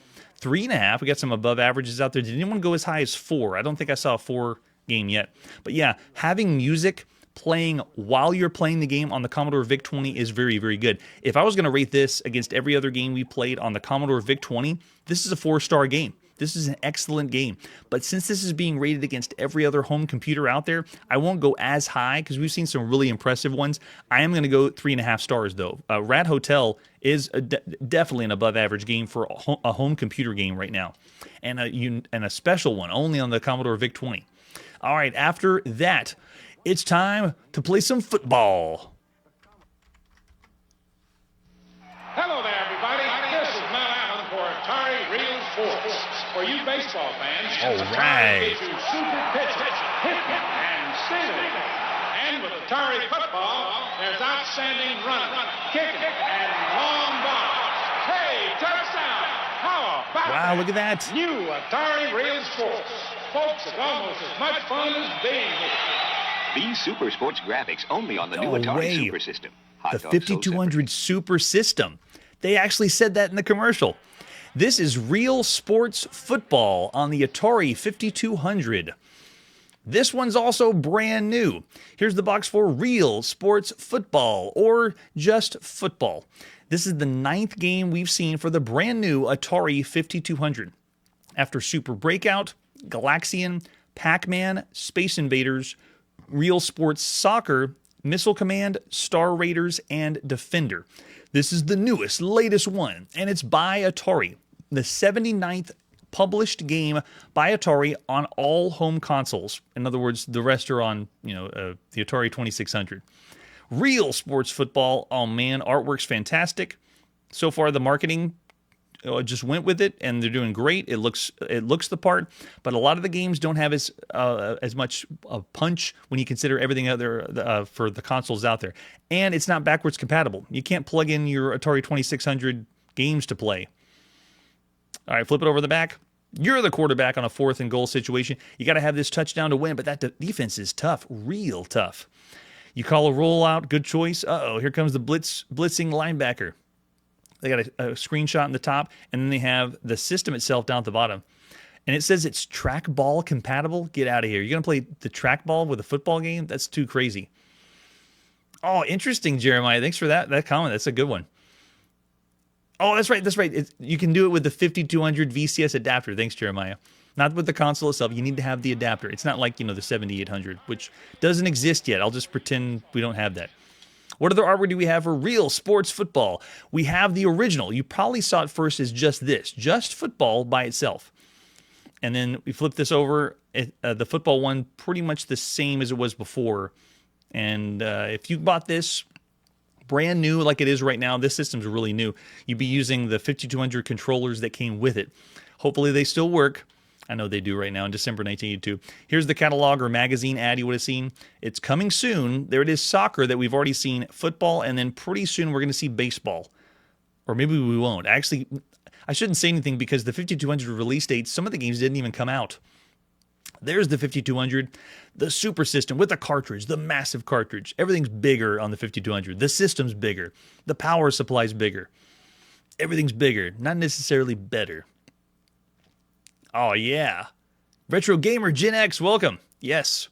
Speaker 1: 3.5, we got some above averages out there. Did anyone go as high as 4? I don't think I saw a 4 game yet. But yeah, having music playing while you're playing the game on the Commodore VIC-20 is very, very good. If I was going to rate this against every other game we played on the Commodore VIC-20, this is a 4-star game. This is an excellent game. But since this is being rated against every other home computer out there, I won't go as high because we've seen some really impressive ones. I am going to go 3.5 stars, though. Rat Hotel is definitely an above-average game for a home computer game right now. And a special one, only on the Commodore VIC-20. All right, after that, it's time to play some football.
Speaker 3: Hello there, everybody. This is Mel Allen for Atari RealSports. For you baseball fans,
Speaker 1: All
Speaker 3: Atari
Speaker 1: right.
Speaker 3: gives you super pitches, hitting, and stealing. And with Atari football, there's outstanding running, kicking, and long balls. Hey, touchdown! How about
Speaker 1: Wow,
Speaker 3: that?
Speaker 1: look at that.
Speaker 3: New Atari RealSports. Folks, it's almost as much fun as being here.
Speaker 4: These Super Sports graphics only on the new
Speaker 1: No
Speaker 4: Atari
Speaker 1: way.
Speaker 4: Super System. Hot
Speaker 1: The
Speaker 4: dog sold
Speaker 1: 5200 Super System. They actually said that in the commercial. This is RealSports Football on the Atari 5200. This one's also brand new. Here's the box for RealSports Football, or just football. This is the 9th game we've seen for the brand new Atari 5200. After Super Breakout, Galaxian, Pac-Man, Space Invaders, Real Sports Soccer, Missile Command, Star Raiders, and Defender. This is the newest, latest one, and it's by Atari. The 79th published game by Atari on all home consoles. In other words, the rest are on, the Atari 2600. Real Sports Football, oh man, artwork's fantastic. So far, the marketing just went with it, and they're doing great. It looks the part, but a lot of the games don't have as much punch when you consider everything other for the consoles out there. And it's not backwards compatible. You can't plug in your Atari 2600 games to play. All right, flip it over the back. You're the quarterback on a 4th and goal situation. You got to have this touchdown to win, but that defense is tough, real tough. You call a rollout, good choice. Uh-oh, here comes the blitzing linebacker. They got a screenshot in the top, and then they have the system itself down at the bottom. And it says it's trackball compatible. Get out of here. You're going to play the trackball with a football game? That's too crazy. Oh, interesting, Jeremiah. Thanks for that comment. That's a good one. Oh, that's right. You can do it with the 5200 VCS adapter. Thanks, Jeremiah. Not with the console itself. You need to have the adapter. It's not like, the 7800, which doesn't exist yet. I'll just pretend we don't have that. What other artwork do we have for Real Sports Football? We have the original. You probably saw it first as just this, just football by itself. And then we flip this over. The football one, pretty much the same as it was before. And if you bought this brand new like it is right now, this system's really new, you'd be using the 5200 controllers that came with it. Hopefully they still work. I know they do right now in December 1982. Here's the catalog or magazine ad you would have seen. It's coming soon. There it is, soccer that we've already seen, football, and then pretty soon we're going to see baseball. Or maybe we won't. Actually, I shouldn't say anything because the 5200 release date, some of the games didn't even come out. There's the 5200, the Super System with the cartridge, the massive cartridge. Everything's bigger on the 5200. The system's bigger. The power supply's bigger. Everything's bigger, not necessarily better. Oh, yeah. Retro Gamer Gen X, welcome. Yes.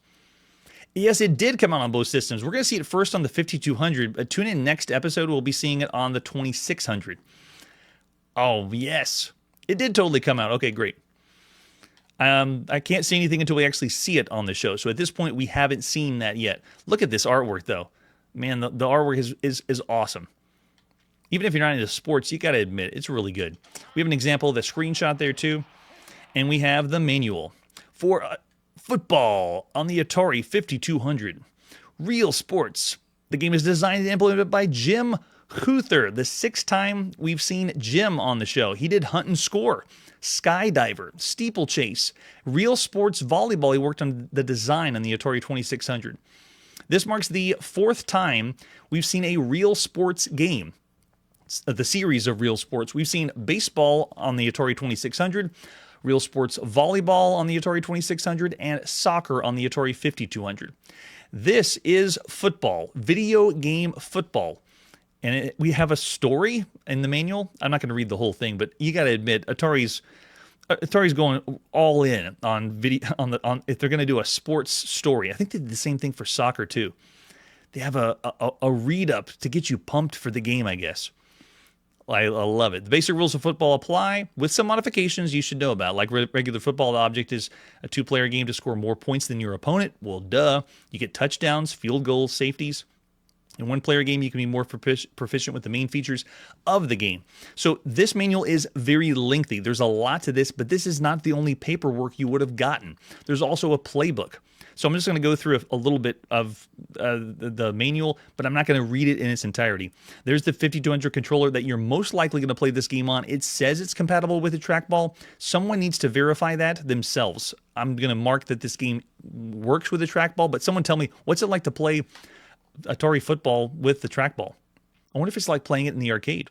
Speaker 1: Yes, it did come out on both systems. We're going to see it first on the 5200, but tune in next episode. We'll be seeing it on the 2600. Oh, yes. It did totally come out. Okay, great. I can't say anything until we actually see it on the show. So at this point, we haven't seen that yet. Look at this artwork, though. Man, the artwork is awesome. Even if you're not into sports, you got to admit, it's really good. We have an example of the screenshot there, too. And we have the manual for football on the Atari 5200. Real Sports. The game is designed and implemented by Jim Huther, the 6th time we've seen Jim on the show. He did Hunt and Score, Skydiver, Steeplechase, Real Sports Volleyball. He worked on the design on the Atari 2600. This marks the 4th time we've seen a Real Sports game. The series of Real Sports. We've seen baseball on the Atari 2600, Real Sports Volleyball on the Atari 2600, and soccer on the Atari 5200. This is football, video game football. And we have a story in the manual. I'm not going to read the whole thing, but you got to admit, Atari's going all in on video on if they're going to do a sports story. I think they did the same thing for soccer too. They have a read up to get you pumped for the game, I guess. I love it. The basic rules of football apply with some modifications you should know about. Like regular football, the object is a two-player game to score more points than your opponent. Well, duh. You get touchdowns, field goals, safeties. In one-player game, you can be more proficient with the main features of the game. So this manual is very lengthy. There's a lot to this, but this is not the only paperwork you would have gotten. There's also a playbook. So I'm just going to go through a little bit of the manual, but I'm not going to read it in its entirety. There's the 5200 controller that you're most likely going to play this game on. It says it's compatible with a trackball. Someone needs to verify that themselves. I'm going to mark that this game works with a trackball, but someone tell me, what's it like to play Atari football with the trackball? I wonder if it's like playing it in the arcade.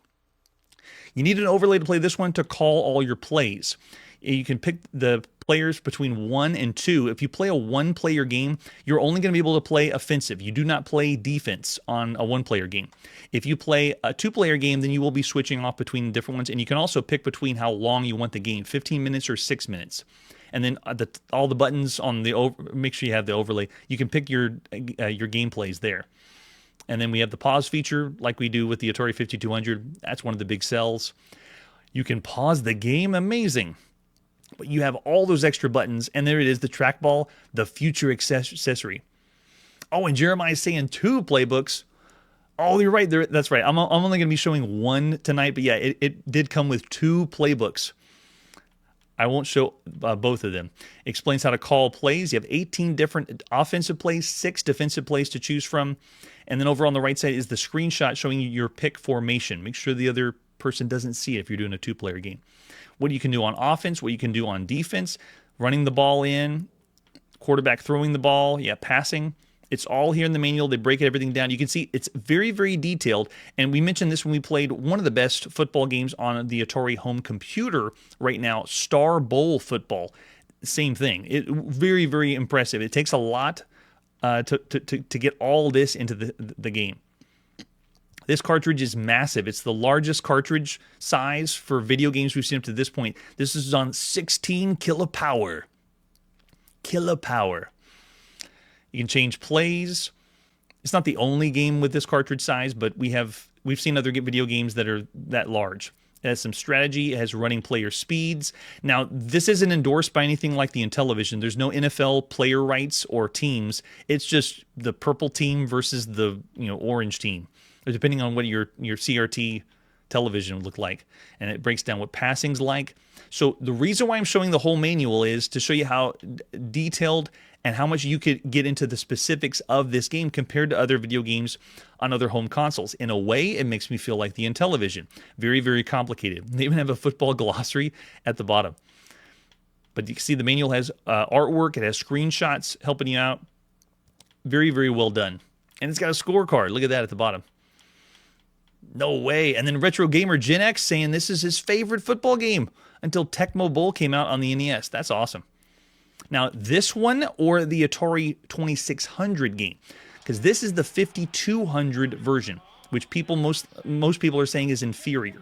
Speaker 1: You need an overlay to play this one to call all your plays. You can pick the players between 1 and 2. If you play a one-player game, you're only going to be able to play offensive. You do not play defense on a one-player game. If you play a two-player game, then you will be switching off between different ones, and you can also pick between how long you want the game, 15 minutes or 6 minutes. And then all the buttons on the make sure you have the overlay. You can pick your gameplays there. And then we have the pause feature like we do with the Atari 5200. That's one of the big sells. You can pause the game. Amazing. But you have all those extra buttons, and there it is, the trackball, the future accessory. Oh, and Jeremiah's saying 2 playbooks. Oh, you're right. That's right. I'm only going to be showing 1 tonight, but yeah, it did come with 2 playbooks. I won't show both of them. Explains how to call plays. You have 18 different offensive plays, 6 defensive plays to choose from. And then over on the right side is the screenshot showing you your pick formation. Make sure the other person doesn't see it if you're doing a 2-player game. What you can do on offense, what you can do on defense, running the ball in, quarterback throwing the ball, passing. It's all here in the manual. They break everything down. You can see it's very, very detailed. And we mentioned this when we played one of the best football games on the Atari home computer right now, Star Bowl football. Same thing. Very, very impressive. It takes a lot to get all this into the game. This cartridge is massive. It's the largest cartridge size for video games we've seen up to this point. This is on 16 kilopower. Kilopower. You can change plays. It's not the only game with this cartridge size, but we've seen other video games that are that large. It has some strategy. It has running player speeds. Now, this isn't endorsed by anything like the Intellivision. There's no NFL player rights or teams. It's just the purple team versus the orange team, depending on what your CRT television would look like. And it breaks down what passing's like. So the reason why I'm showing the whole manual is to show you how detailed and how much you could get into the specifics of this game compared to other video games on other home consoles. In a way, it makes me feel like the Intellivision. Very, very complicated. They even have a football glossary at the bottom. But you can see the manual has artwork. It has screenshots helping you out. Very, very well done. And it's got a scorecard. Look at that at the bottom. No way. And then Retro Gamer Gen X saying this is his favorite football game until Tecmo Bowl came out on the NES. That's awesome. Now, this one or the Atari 2600 game, because this is the 5200 version, which most people are saying is inferior.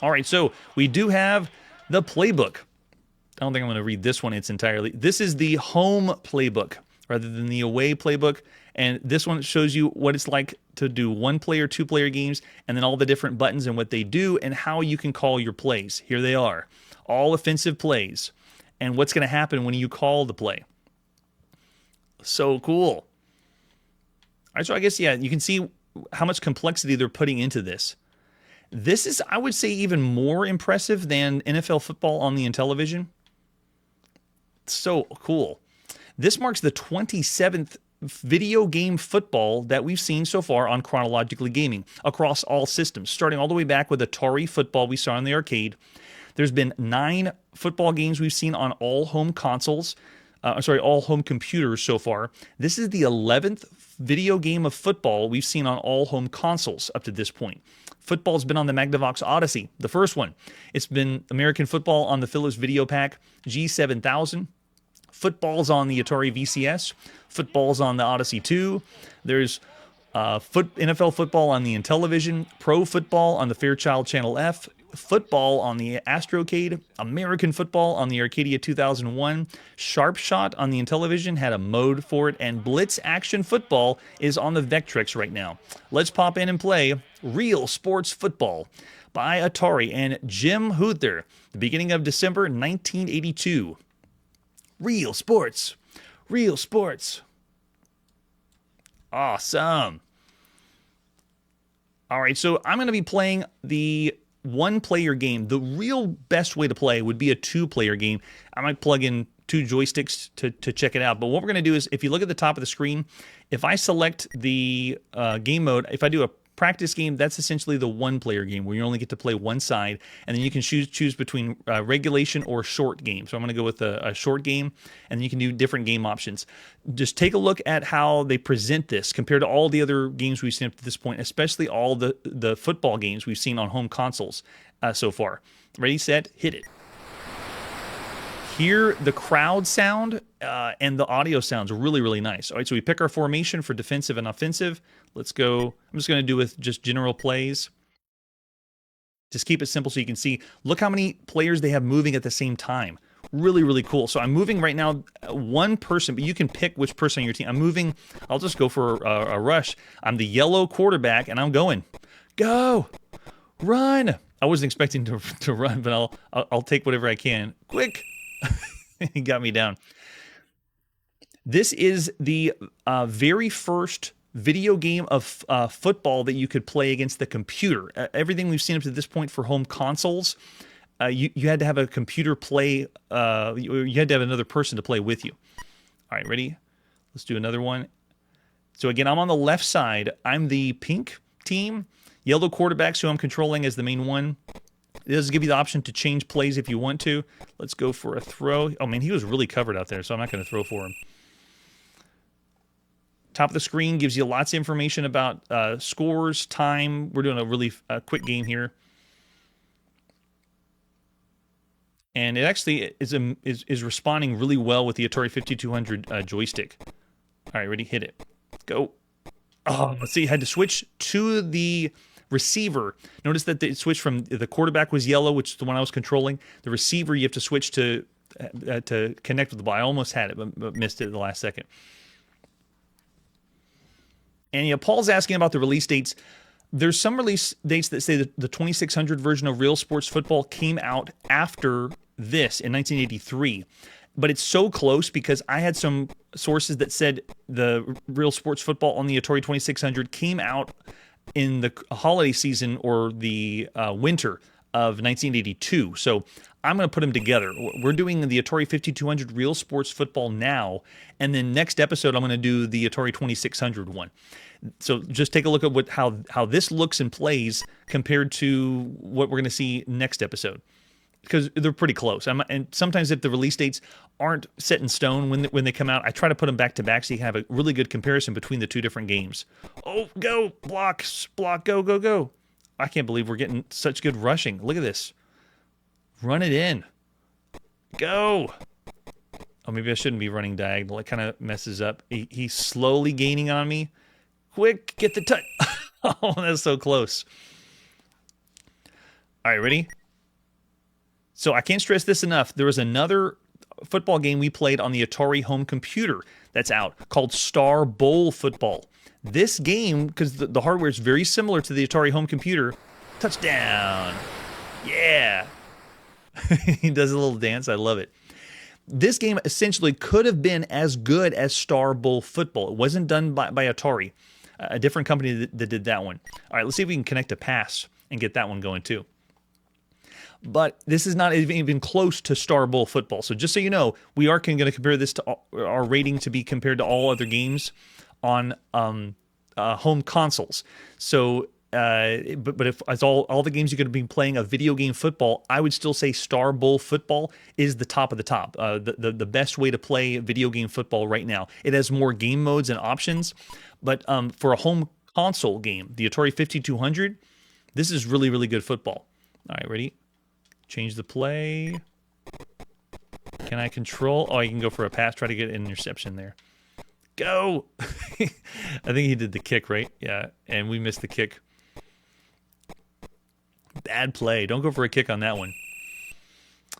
Speaker 1: All right, so we do have the playbook. I don't think I'm going to read this one entirely. This is the home playbook rather than the away playbook. And this one shows you what it's like to do 1-player, 2-player games, and then all the different buttons and what they do and how you can call your plays. Here they are. All offensive plays. And what's going to happen when you call the play. So cool. All right, so I guess, you can see how much complexity they're putting into this. This is, I would say, even more impressive than NFL football on the Intellivision. So cool. This marks the 27th video game football that we've seen so far on Chronologically Gaming across all systems, starting all the way back with Atari football we saw in the arcade. There's been 9 football games we've seen on all home consoles, all home computers so far. This is the 11th video game of football we've seen on all home consoles up to this point. Football's been on the Magnavox Odyssey, the first one. It's been American football on the Philips Video Pack G7000. Football's on the Atari VCS. Football's on the Odyssey 2. There's NFL football on the Intellivision. Pro football on the Fairchild Channel F. Football on the Astrocade, American football on the Arcadia 2001, Sharp Shot on the Intellivision had a mode for it, and Blitz Action Football is on the Vectrex right now. Let's pop in and play RealSports Football. by Atari and Jim Huther, the beginning of December 1982. Real sports. Real sports. Awesome. All right, so I'm going to be playing the one-player game. The real best way to play would be a two-player game. I might plug in 2 joysticks to check it out. But what we're going to do is, if you look at the top of the screen, if I select the game mode, if I do a practice game, that's essentially the one-player game where you only get to play one side, and then you can choose between regulation or short game. So I'm going to go with a short game, and then you can do different game options. Just take a look at how they present this compared to all the other games we've seen up to this point, especially all the football games we've seen on home consoles so far. Ready, set, hit it. Hear the crowd sound and the audio sounds really, really nice. All right, so we pick our formation for defensive and offensive. Let's go. I'm just going to do with just general plays. Just keep it simple so you can see. Look how many players they have moving at the same time. Really, really cool. So I'm moving right now one person, but you can pick which person on your team. I'm moving. I'll just go for a rush. I'm the yellow quarterback, and I'm going. Go. Run. I wasn't expecting to run, but I'll take whatever I can. Quick. He got me down. This is the very first video game of football that you could play against the computer. Everything we've seen up to this point for home consoles, you had to have a computer play. You had to have another person to play with you. All right, ready? Let's do another one. So again, I'm on the left side. I'm the pink team. Yellow quarterbacks, who I'm controlling as the main one. It does give you the option to change plays if you want to. Let's go for a throw. Oh, man, he was really covered out there, so I'm not going to throw for him. Top of the screen gives you lots of information about scores, time. We're doing a really quick game here. And it actually is responding really well with the Atari 5200 joystick. All right, ready? Hit it. Go. Oh, let's see. I had to switch to the receiver. Notice that it switched from the quarterback was yellow, which is the one I was controlling. The receiver, you have to switch to connect with the ball. I almost had it, but missed it at the last second. And yeah, Paul's asking about the release dates. There's some release dates that say that the 2600 version of RealSports Football came out after this in 1983. But it's so close because I had some sources that said the RealSports Football on the Atari 2600 came out in the holiday season or the winter of 1982. So I'm going to put them together. We're doing the Atari 5200 RealSports Football now, and then next episode I'm going to do the Atari 2600 one. So just take a look at how this looks and plays compared to what we're going to see next episode, because they're pretty close. And sometimes if the release dates aren't set in stone when they come out, I try to put them back to back so you can have a really good comparison between the two different games. Oh, go! Block, go, go, go. I can't believe we're getting such good rushing. Look at this. Run it in. Go! Oh, maybe I shouldn't be running diagonal. It kind of messes up. He's slowly gaining on me. Quick, get the touch. Oh, that's so close. All right, ready? So I can't stress this enough. There was another football game we played on the Atari home computer that's out called Star Bowl Football. This game, because the hardware is very similar to the Atari home computer, touchdown. Yeah. He does a little dance. I love it. This game essentially could have been as good as Star Bowl Football. It wasn't done by Atari, a different company that did that one. All right, let's see if we can connect a pass and get that one going too. But this is not even close to Star Bowl Football. So just so you know, we are going to compare this to our rating to be compared to all other games on home consoles. So, but if as all the games you could be playing a video game football, I would still say Star Bowl Football is the top of the top. The best way to play video game football right now. It has more game modes and options, but for a home console game, the Atari 5200, this is really, really good football. All right, ready? Change the play. Can I control? Oh, I can go for a pass. Try to get an interception there. Go! I think he did the kick, right? Yeah, and we missed the kick. Bad play. Don't go for a kick on that one.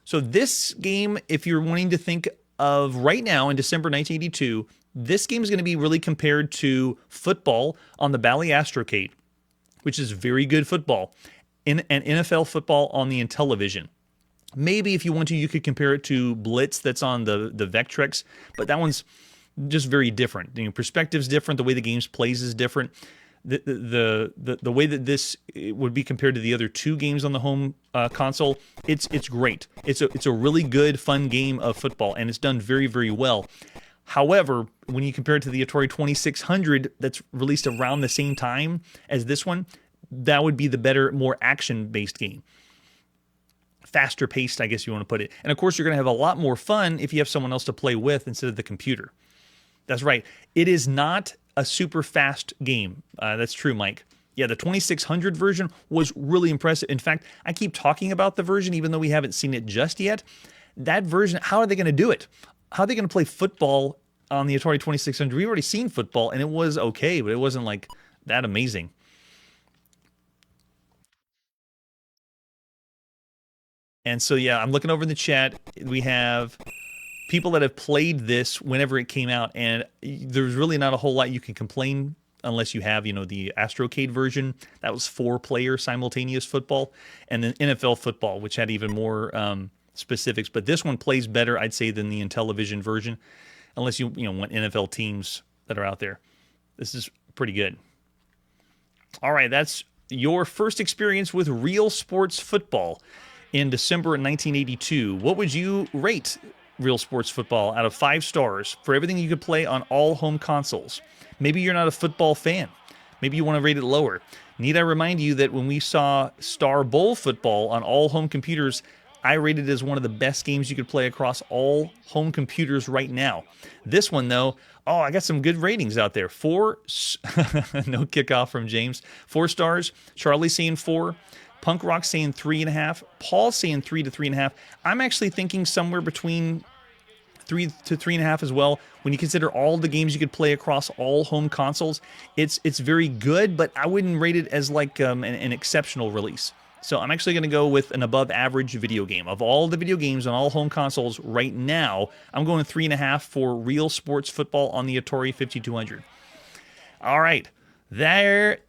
Speaker 1: So this game, if you're wanting to think of right now in December 1982, this game is going to be really compared to football on the Bally Astrocade, which is very good football. and NFL football on the Intellivision. Maybe if you want to, you could compare it to Blitz that's on the Vectrex, but that one's just very different. Perspective's different. The way the games plays is different. The way that this would be compared to the other two games on the home console, it's great. It's a really good, fun game of football, and it's done very, very well. However, when you compare it to the Atari 2600 that's released around the same time as this one, that would be the better, more action-based game. Faster paced, I guess you want to put it. And of course, you're going to have a lot more fun if you have someone else to play with instead of the computer. That's right. It is not a super fast game. That's true, Mike. Yeah, the 2600 version was really impressive. In fact, I keep talking about the version even though we haven't seen it just yet. That version, how are they going to do it? How are they going to play football on the Atari 2600? We've already seen football, and it was okay, but it wasn't like that amazing. And so, yeah, I'm looking over in the chat. We have people that have played this whenever it came out, and there's really not a whole lot you can complain unless you have, the Astrocade version. That was 4-player simultaneous football, and then NFL football, which had even more specifics. But this one plays better, I'd say, than the Intellivision version, unless you want NFL teams that are out there. This is pretty good. All right, that's your first experience with RealSports Football in December 1982. What would you rate RealSports Football out of 5 stars for everything you could play on all home consoles? Maybe you're not a football fan. Maybe you want to rate it lower. Need I remind you that when we saw Star Bowl football on all home computers, I rated it as one of the best games you could play across all home computers right now. This one, though, I got some good ratings out there. 4, no kickoff from James. 4 stars. Charlie saying 4. Punk Rock saying 3.5. Paul saying 3 to 3.5. I'm actually thinking somewhere between 3 to 3.5 as well. When you consider all the games you could play across all home consoles, it's very good, but I wouldn't rate it as like an exceptional release. So I'm actually going to go with an above average video game. Of all the video games on all home consoles right now, I'm going 3.5 for RealSports Football on the Atari 5200. All right, there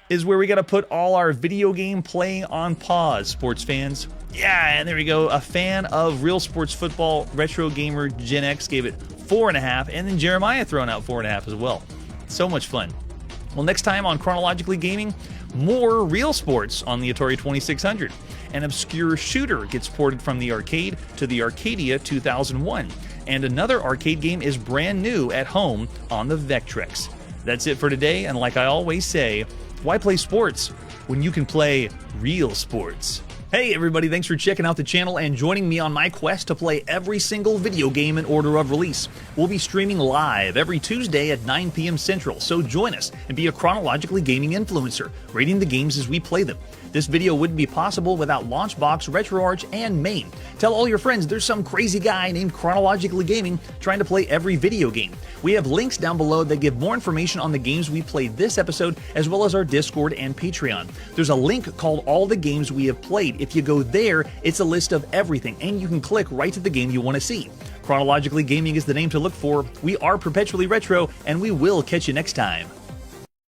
Speaker 1: is where we got to put all our video game playing on pause, sports fans. Yeah, and there we go. A fan of RealSports Football, Retro Gamer Gen X gave it 4.5, and then Jeremiah throwing out 4.5 as well. So much fun. Well, next time on Chronologically Gaming, more RealSports on the Atari 2600. An obscure shooter gets ported from the arcade to the Arcadia 2001, and another arcade game is brand new at home on the Vectrex. That's it for today, and like I always say, why play sports when you can play real sports? Hey everybody, thanks for checking out the channel and joining me on my quest to play every single video game in order of release. We'll be streaming live every Tuesday at 9 p.m. Central, so join us and be a chronologically gaming influencer, rating the games as we play them. This video wouldn't be possible without Launchbox, RetroArch, and MAME. Tell all your friends there's some crazy guy named Chronologically Gaming trying to play every video game. We have links down below that give more information on the games we played this episode, as well as our Discord and Patreon. There's a link called All the Games We Have Played. If you go there, it's a list of everything, and you can click right to the game you want to see. Chronologically Gaming is the name to look for. We are perpetually retro, and we will catch you next time.